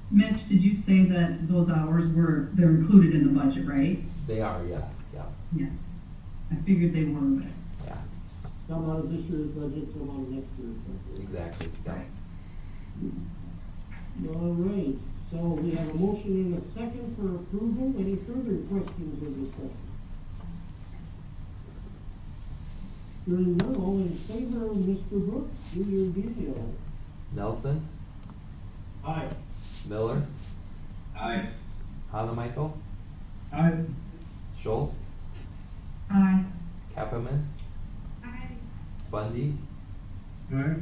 Mitch, did you say that those hours they're included in the budget, right? They are, yes, yeah, Yes. I figured they were, but. yeah, Some out of this year's budget, some out of next year's budget. exactly, yeah. All right, so we have a motion and a second for approval. Any further questions or discussion? Hearing none, all in favor of Mr. Brooks, do your video. Nelson, Aye. Miller, Aye. Hanemichael, Aye. Schultz, Aye. Kappeman, Aye. Bundy, Aye.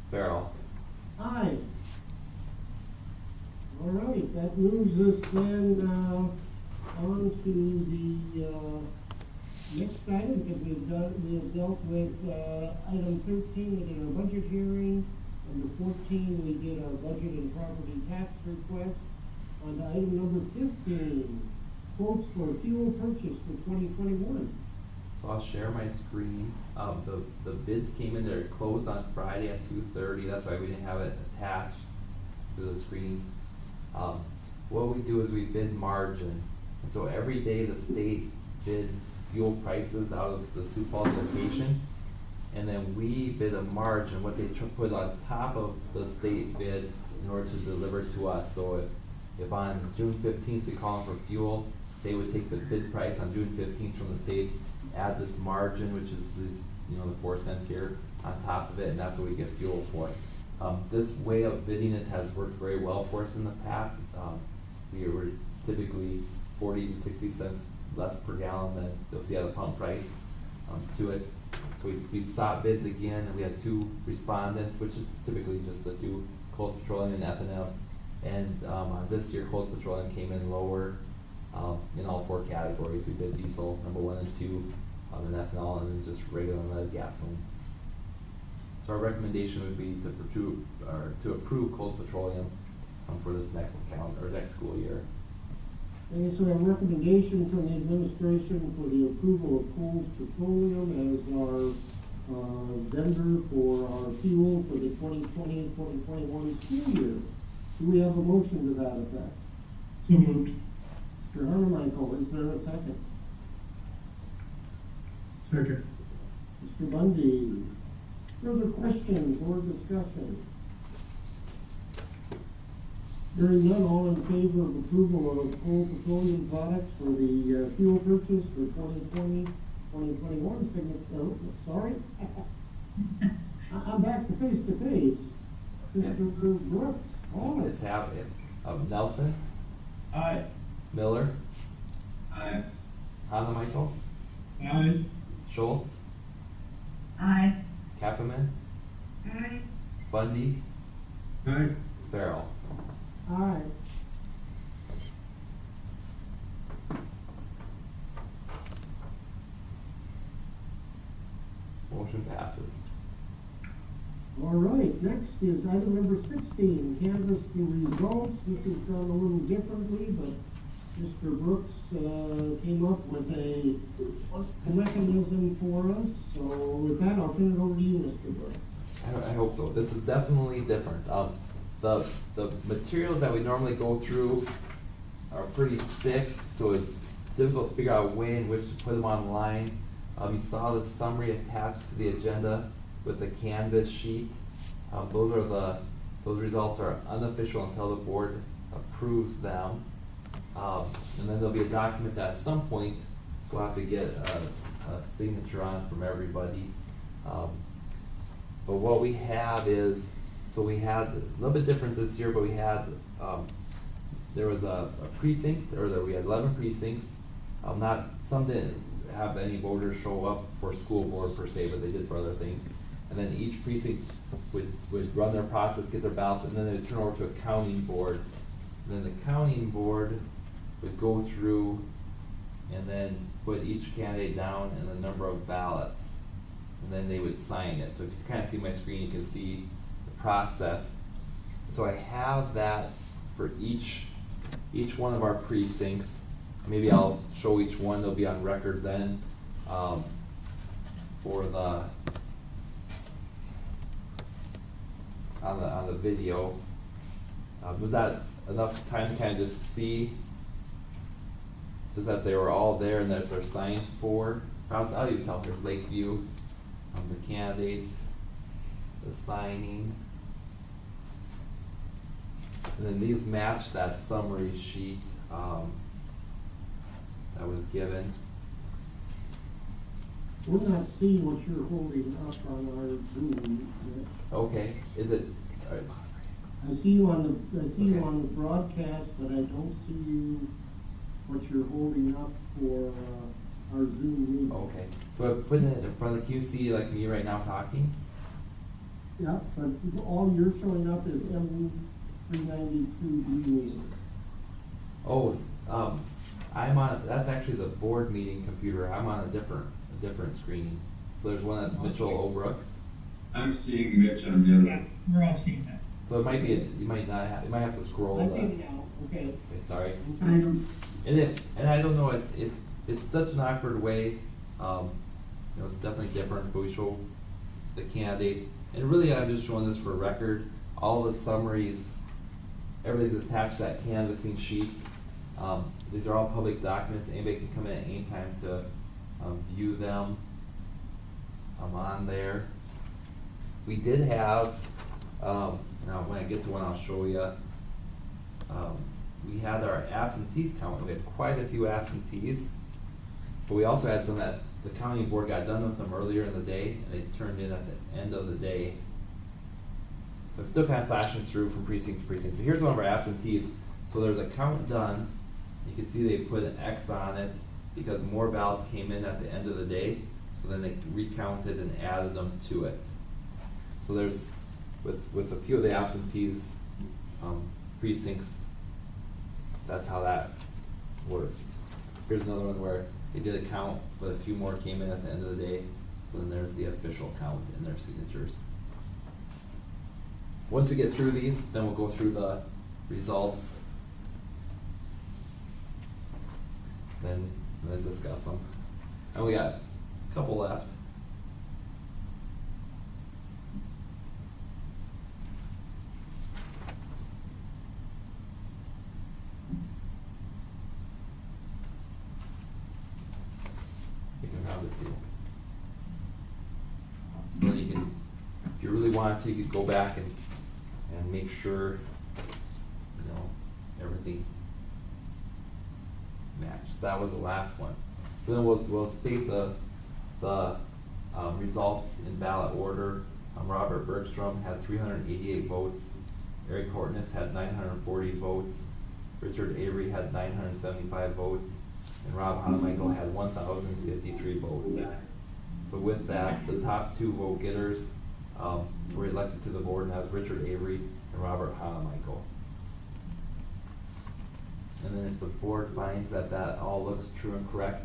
Farrell. Aye. All right, that moves us then on to the next item, because we have dealt with item 13, we did our budget hearing. Under 14, we did our budget and property tax request. On to item number 15, quotes for fuel purchase for 2021. So I'll share my screen. The bids came in, they're closed on Friday at 2:30, that's why we didn't have it attached to the screen. What we do is we bid margin, and so every day the state bids fuel prices out of the Sioux Falls location, and then we bid a margin, what they put on top of the state bid in order to deliver to us. So if on June 15th we call them for fuel, they would take the bid price on June 15th from the state, add this margin, which is this, the 4 cents here on top of it, and that's what we get fuel for. This way of bidding it has worked very well for us in the past. We were typically 40 to 60 cents less per gallon than you'll see at the pump price to it. So we sought bids again, and we had 2 respondents, which is typically just the 2, Coast Petroleum and Ethanol. And on this year, Coast Petroleum came in lower in all 4 categories. We bid diesel number 1 and 2, and ethanol, and then just regular unleaded gasoline. So our recommendation would be to approve Coast Petroleum for this next school year. Okay, so a recommendation from the administration for the approval of Coles Petroleum as our vendor for our fuel for the 2020-2021 school year. Do we have a motion to that effect? So moved. Mr. Michael, is there a second? Second. Mr. Bundy, further questions or discussion? Hearing none, all in favor of approval of Coal Petroleum products for the fuel purchase for 2020-2021, sorry. I'm back to face. Mr. Brooks, Wallace. Let's have it. Nelson, Aye. Miller, Aye. Michael, Aye. Schultz, Aye. Kappeman, Aye. Bundy, Aye. Farrell. Aye. Motion passes. All right, next is item number 16, canvass the results. This is done a little differently, but Mr. Brooks came up with a mechanism for us. So with that, I'll turn it over to you, Mr. Brooks. I hope so. This is definitely different. The materials that we normally go through are pretty thick, so it's difficult to figure out a way in which to put them online. You saw the summary attached to the agenda with the canvas sheet. Those results are unofficial until the board approves them. And then there'll be a document that at some point we'll have to get a signature on from everybody. But what we have is, so we had, a little bit different this year, but we had, there was a precinct, we had 11 precincts. Some didn't have any voters show up for school board per se, but they did for other things. And then each precinct would run their process, get their ballots, and then they would turn over to a counting board. And then the counting board would go through and then put each candidate down and the number of ballots. And then they would sign it. So if you kind of see my screen, you can see the process. So I have that for each one of our precincts. Maybe I'll show each one, they'll be on record then, for on the video. Was that enough time to kind of just see, just that they were all there and that they're signed for? I'll even tell there's Lakeview, the candidates, the signing. And then these match that summary sheet that was given. We're not seeing what you're holding up on our Zoom yet. Okay, is it? I see you on the broadcast, but I don't see what you're holding up for our Zoom meeting. Okay, so I'm putting it in front of the QC like me right now talking? Yeah, but all you're showing up is M392B meeting. Oh, I'm on, that's actually the board meeting computer. I'm on a different screen. So there's one that's Mitchell O'Brooks. I'm seeing Mitch on the other. Yeah, we're all seeing that. So it might be, you might have to scroll. I see it now, okay. Okay, sorry. I don't, And I don't know, it's such an awkward way, You know, it's definitely different, but we show the candidates, and really I'm just showing this for record, all the summaries, everything's attached to that canvassing sheet. These are all public documents, anybody can come in at any time to view them on there. We did have, now when I get to one I'll show you, we had our absentees count, we had quite a few absentees, but we also had some that the county board got done with them earlier in the day, and they turned in at the end of the day. So I'm still kind of flashing through from precinct to precinct. But here's one of our absentees. So there's a count done. You can see they put an X on it because more ballots came in at the end of the day. So then they recounted and added them to it. So there's, with a few of the absentees, precincts, that's how that worked. Here's another one where they did a count, but a few more came in at the end of the day. So then there's the official count in their signatures. Once we get through these, then we'll go through the results, then discuss them. And we got a couple left. You can round it too. So you can, if you really wanted to, you could go back and make sure, you know, everything matched. That was the last one. So then we'll state the results in ballot order. Robert Bergstrom had 388 votes. Eric Hortness had 940 votes. Richard Avery had 975 votes. And Rob Hanemichael had 1,053 votes. So with that, the top two vote getters were elected to the board, and that was Richard Avery and Robert Hanemichael. And then if the board finds that that all looks true and correct,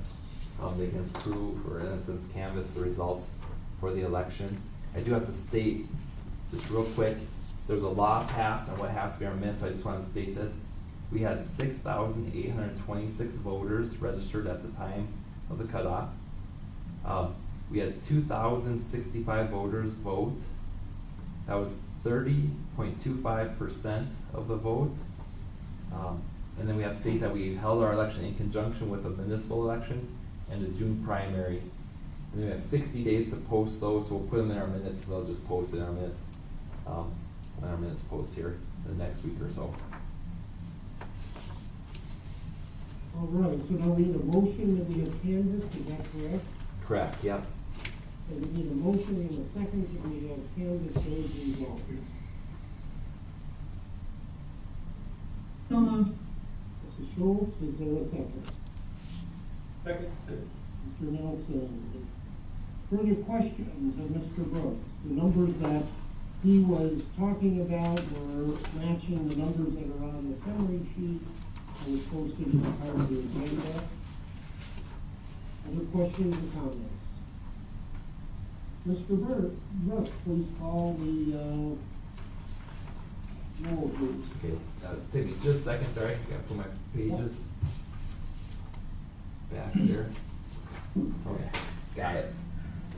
they can approve, or in instance, canvass the results for the election. I do have to state, just real quick, there's a law passed on what has to be our minutes, so I just want to state this. We had 6,826 voters registered at the time of the cutoff. We had 2,065 voters vote. That was 30.25% of the vote. And then we have to state that we held our election in conjunction with a municipal election and the June primary. And then we have 60 days to post those, so we'll put them in our minutes, so they'll just post it in our minutes. When our minutes post here the next week or so. All right, so now we need a motion that we have canvassed, is that correct? Correct, yep. And we need a motion in a second that we have canvassed those results. So moved. Mrs. Schultz, is there a second? Second. Mr. Nelson, further questions of Mr. Brooks? The numbers that he was talking about were matching the numbers that are on the summary sheet and was posted as part of the agenda. Other questions or comments? Mr. Brooks, please call the roll, please. Okay, take me just a second, sorry, I gotta put my pages back here. Okay, got it.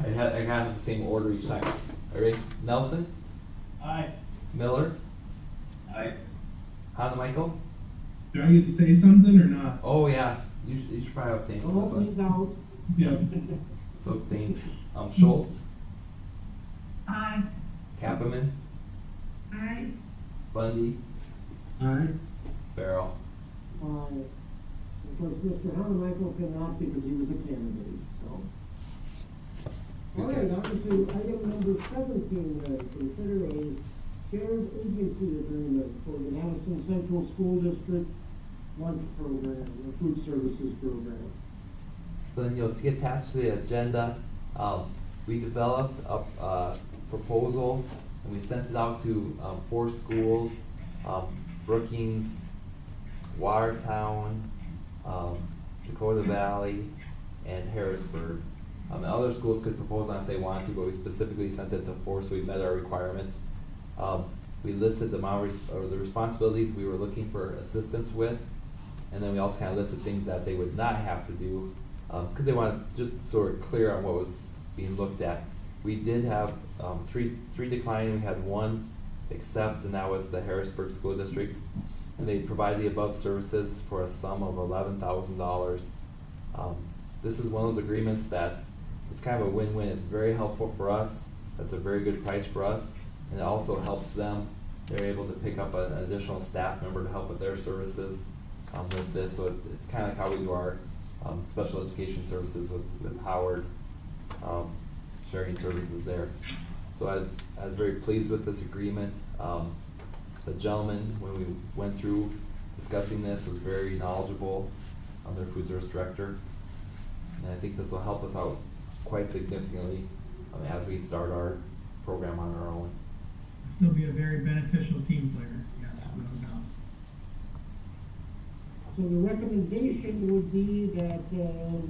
I got the same order each time. All right, Nelson? Aye. Miller? Aye. Hanemichael? Do I get to say something or not? Oh, yeah, you should probably abstain from Oh, this one. please out. Yeah. So abstain. Schultz? Aye. Kappeman? Aye. Bundy? Aye. Farrell? Of course, Mr. Hanemichael cannot because he was a candidate, so. All right, on to item number 17, consider a shared agency agreement for the Madison Central School District lunch program, or food services program. So then you'll see attached to the agenda, we developed a proposal and we sent it out to 4 schools, Brookings, Watertown, Dakota Valley, and Harrisburg. And other schools could propose on if they wanted to, but we specifically sent it to 4, so we met our requirements. We listed the the responsibilities we were looking for assistance with, and then we also kind of listed things that they would not have to do, because they wanted just sort of clear on what was being looked at. We did have three decline. We had one accept, and that was the Harrisburg School District. And they provide the above services for a sum of $11,000. This is one of those agreements that it's kind of a win-win. It's very helpful for us. That's a very good price for us, and it also helps them. They're able to pick up an additional staff member to help with their services with this. So it's kind of like how we do our special education services with Howard, sharing services there. So I was very pleased with this agreement. The gentleman, when we went through discussing this, was very knowledgeable, their food service director. And I think this will help us out quite significantly as we start our program on our own. He'll be a very beneficial team player, yes, no doubt. So the recommendation would be that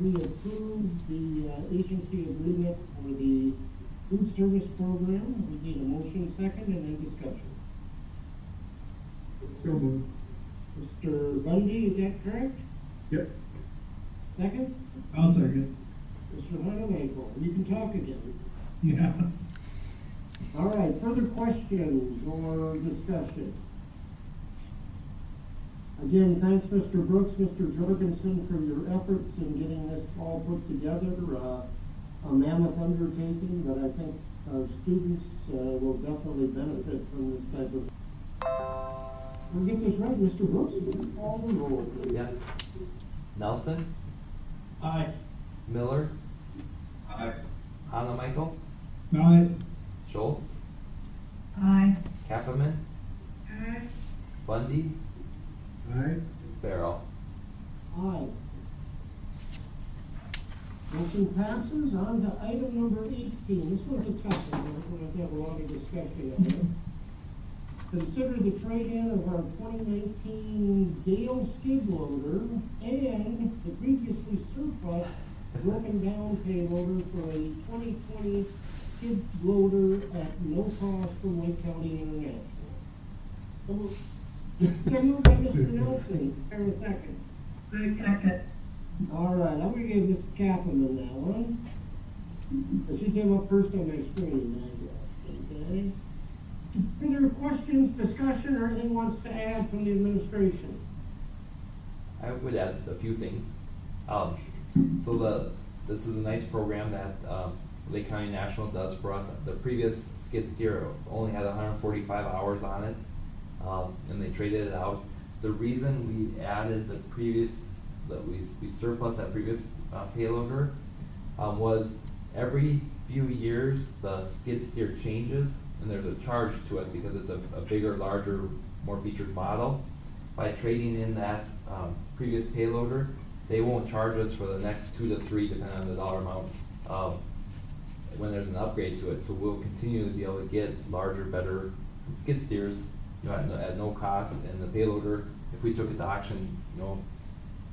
we approve the agency agreement for the food service program. We need a motion second and then discussion. So moved. Mr. Bundy, is that correct? Yep. Second? I'll second. Mr. Monaco, you can talk again. Yeah. All right, further questions or discussion? Again, thanks, Mr. Brooks, Mr. Jorgensen, for your efforts in getting this all put together. A mammoth undertaking, but I think our students will definitely benefit from this type of. We'll get this right, Mr. Brooks, call the roll, please. Yeah. Nelson, Aye. Miller, Aye. Hannah Michael, Aye. Schultz, Aye. Kappeman, Aye. Bundy, Aye. Farrell. Aye. Motion passes. On to item number 18. This one's a tough one. We're going to have a lot of discussion on it. Consider the trade-in of our 2019 Gale skid loader and the previously surplus broken down payloader for a 2020 skid loader at no cost from Lake County International. So moved by Mr. Nelson. Have a second. Second. All right, I'm gonna give Mrs. Kaplan that one. But she came up first on my screen, I guess, okay? Further questions, discussion, or anything wants to add from the administration? I would add a few things. This is a nice program that Lake County National does for us. The previous skid steer only had 145 hours on it, and they traded it out. The reason we added the previous, that we surplus that previous payloader was every few years the skid steer changes, and there's a charge to us because it's a bigger, larger, more featured model. By trading in that previous payloader, they won't charge us for the next 2 to 3, depending on the dollar amounts, when there's an upgrade to it. So we'll continue to be able to get larger, better skid steers, at no cost. And the payloader, if we took it to auction,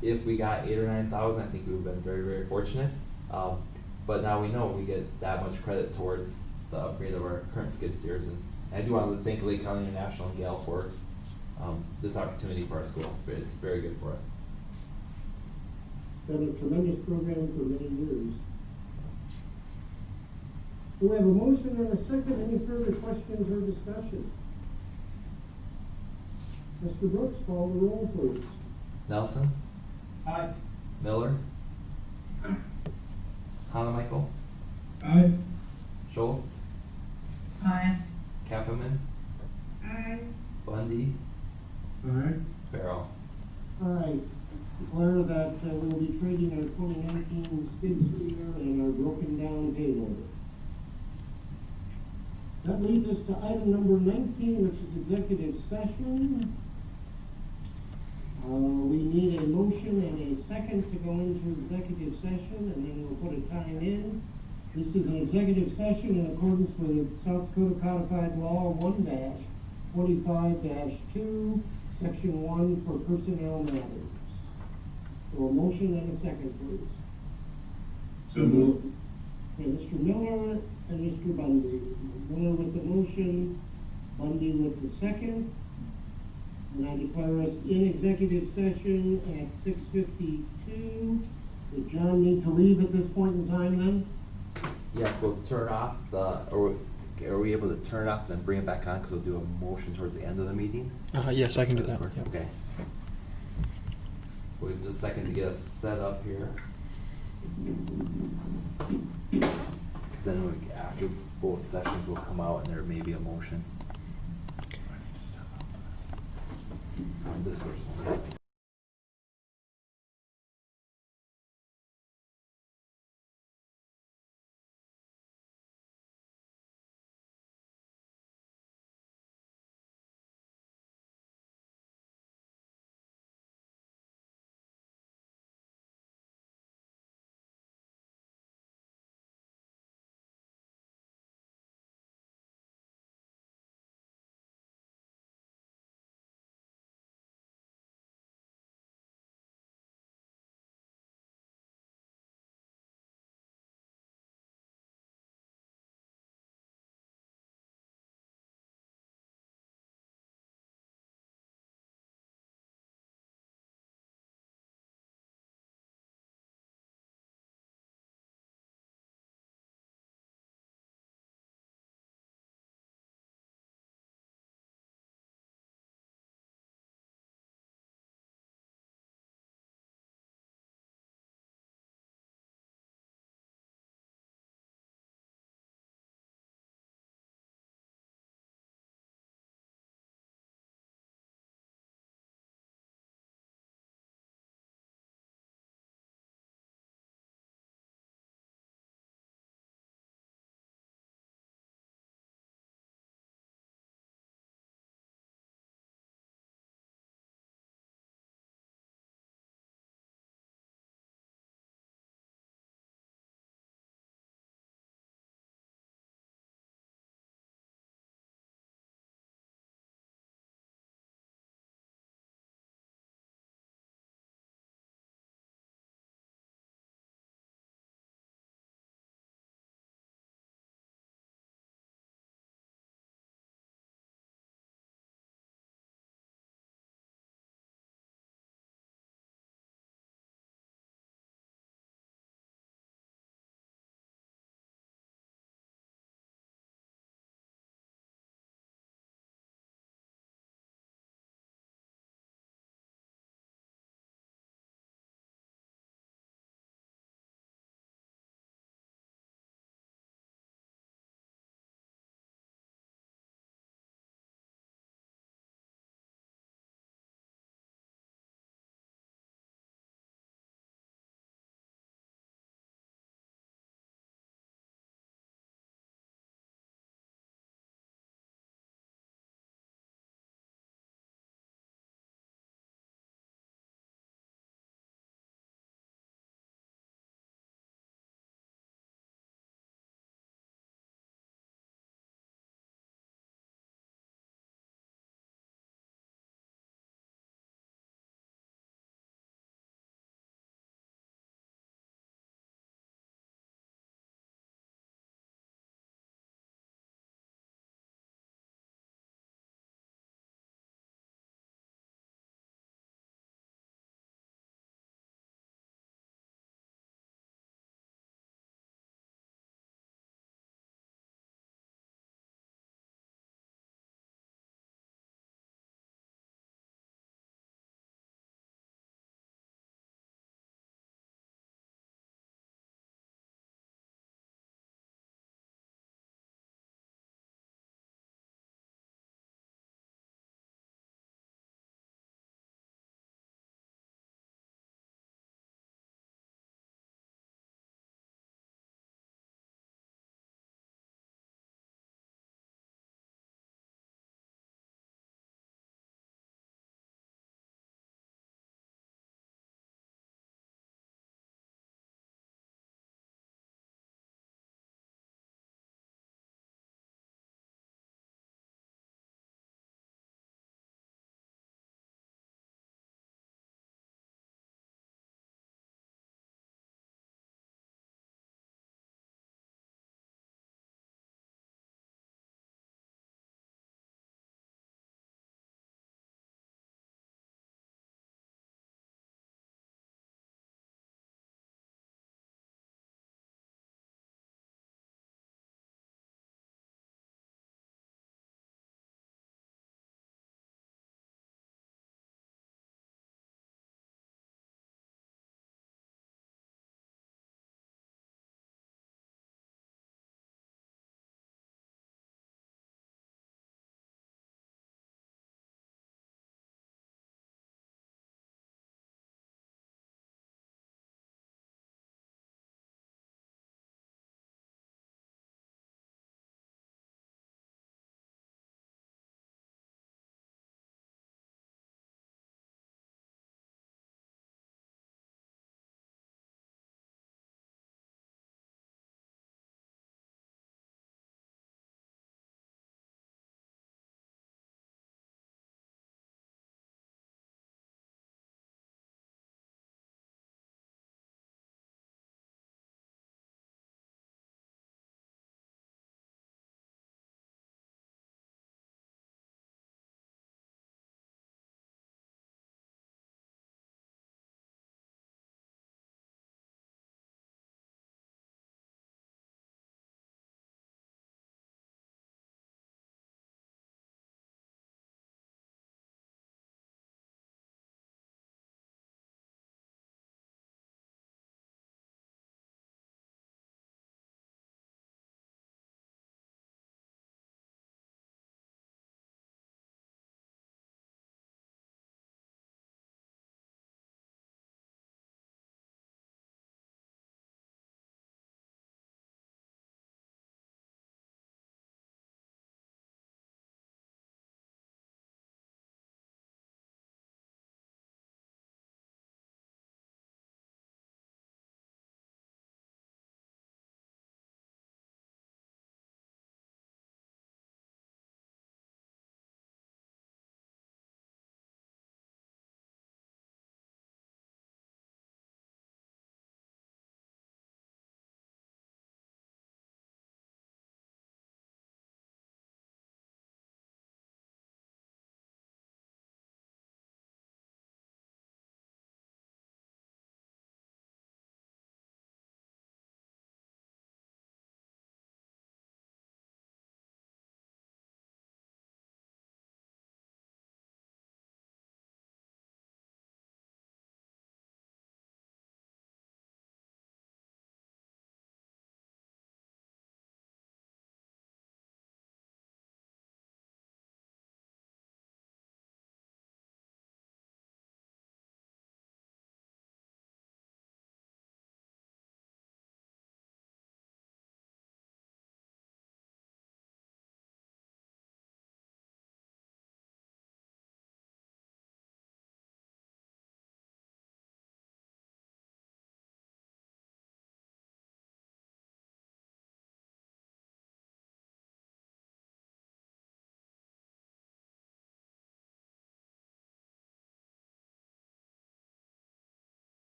if we got 8,000 or 9,000, I think we would have been very, very fortunate. But now we know we get that much credit towards the upgrade of our current skid steers. And I do want to thank Lake County International and Gale for this opportunity for our school. It's very good for us. Been a tremendous program for many years. Do we have a motion and a second? Any further questions or discussion? Mr. Brooks, call the roll, please. Nelson, Aye. Miller, Hannah Michael, Aye. Schultz, Aye. Kappeman, Aye. Bundy, Aye. Farrell. All right, declare that we'll be trading our 2019 skid steer and our broken down payloader. That leads us to item number 19, which is executive session. We need a motion and a second to go into executive session, and then we'll put a time in. This is an executive session in accordance with South Dakota Codified Law 1-25-2, Section 1 for personnel matters. So a motion and a second, please. So moved. Okay, Mr. Miller and Mr. Bundy. Miller with the motion, Bundy with the second. And I declare us in executive session at 6:52. Does John need to leave at this point in time then? Yes, we'll turn off or are we able to turn it off and then bring it back on, because we'll do a motion towards the end of the meeting? Yes, I can do that. Yep. Okay. Wait just a second to get us set up here. Then after both sessions will come out and there may be a motion. On this person.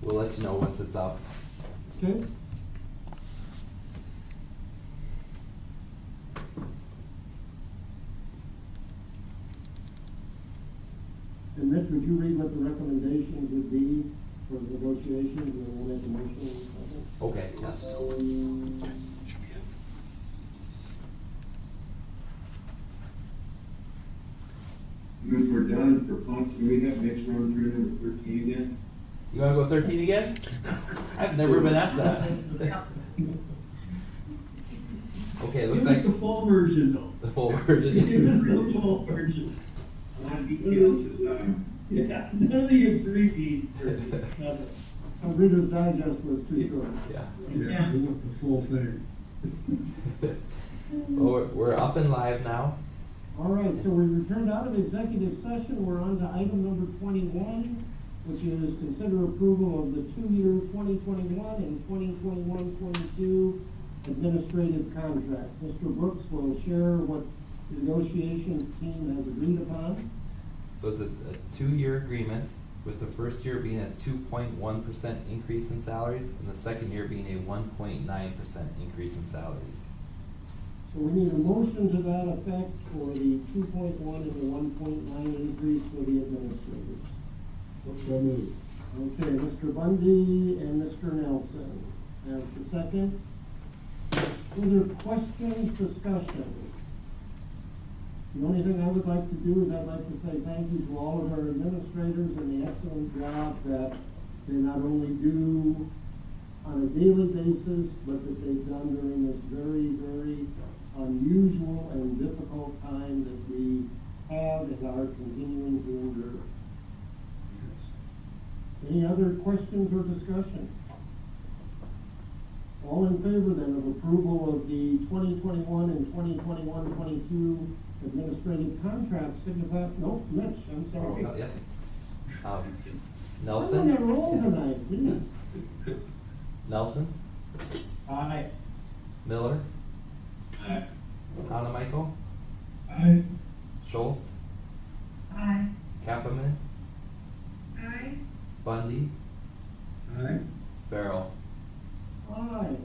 we'll let you know once it's up. Okay? And Mitch, would you read what the recommendations would be for negotiations, and then we'll make a motion? Okay, yes. When we're done for fun, can we have next round through number 13 again? You wanna go 13 again? I've never been asked that. Okay, looks Give like us the full version though. the full Give us version. the full version. I want to be killed this time. Yeah, none of the abbreviated version, nothing. Reader's Digest was too short. Yeah. Yeah, we want the full thing. Well, we're up and live now. All right, so we returned out of executive session. We're on to item number 21, which is consider approval of the 2-year 2021 and 2021-22 administrative contract. Mr. Brooks will share what the negotiations team has agreed upon. So it's a 2-year agreement, with the first year being a 2.1% increase in salaries, and the second year being a 1.9% increase in salaries. So we need a motion to that effect for the 2.1 and the 1.9 increase for the administrators. So moved. Okay, Mr. Bundy and Mr. Nelson as the second. Further questions, discussion? The only thing I would like to do is I'd like to say thank you to all of our administrators and the excellent job that they not only do on a daily basis, but that they've done during this very, very unusual and difficult time that we have and are continuing to endure. Any other questions or discussion? All in favor then of approval of the 2021 and 2021-22 administrative contracts, signify, no, Mitch, I'm sorry. Oh, yeah. I'm Nelson? on a roll tonight, please. Nelson? Aye. Miller? Aye. Michael? Aye. Schultz? Aye. Kappeman? Aye. Bundy? Aye. Farrell? Aye.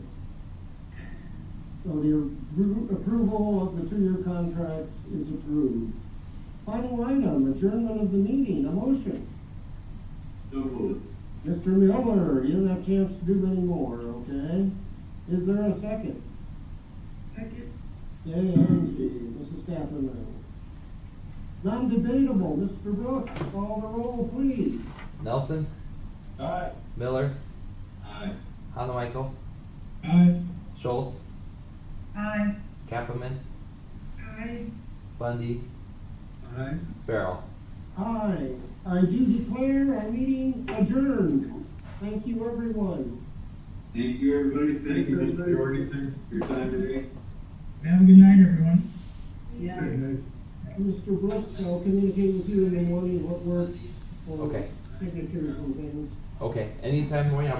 So the approval of the 2-year contracts is approved. Final item, adjournment of the meeting, a motion. So moved. Mr. Miller, you don't have a chance to do any more, okay? Is there a second? Second. Okay, Angie, Mrs. Kaplan. Non-debatable, Mr. Brooks, call the roll, please. Nelson? Aye. Miller? Aye. Michael? Aye. Schultz? Aye. Kappeman? Aye. Bundy? Aye. Farrell? Aye. I do declare our meeting adjourned. Thank you, everyone. Thank you, everybody. Thanks, Thanks, everybody. Mr. Jorgensen, for your time today. Have a good night, everyone. Yeah. Very nice. Mr. Brooks, I'll communicate with you in the morning what works for Okay. signatures and things. Okay, anytime in the morning, I'll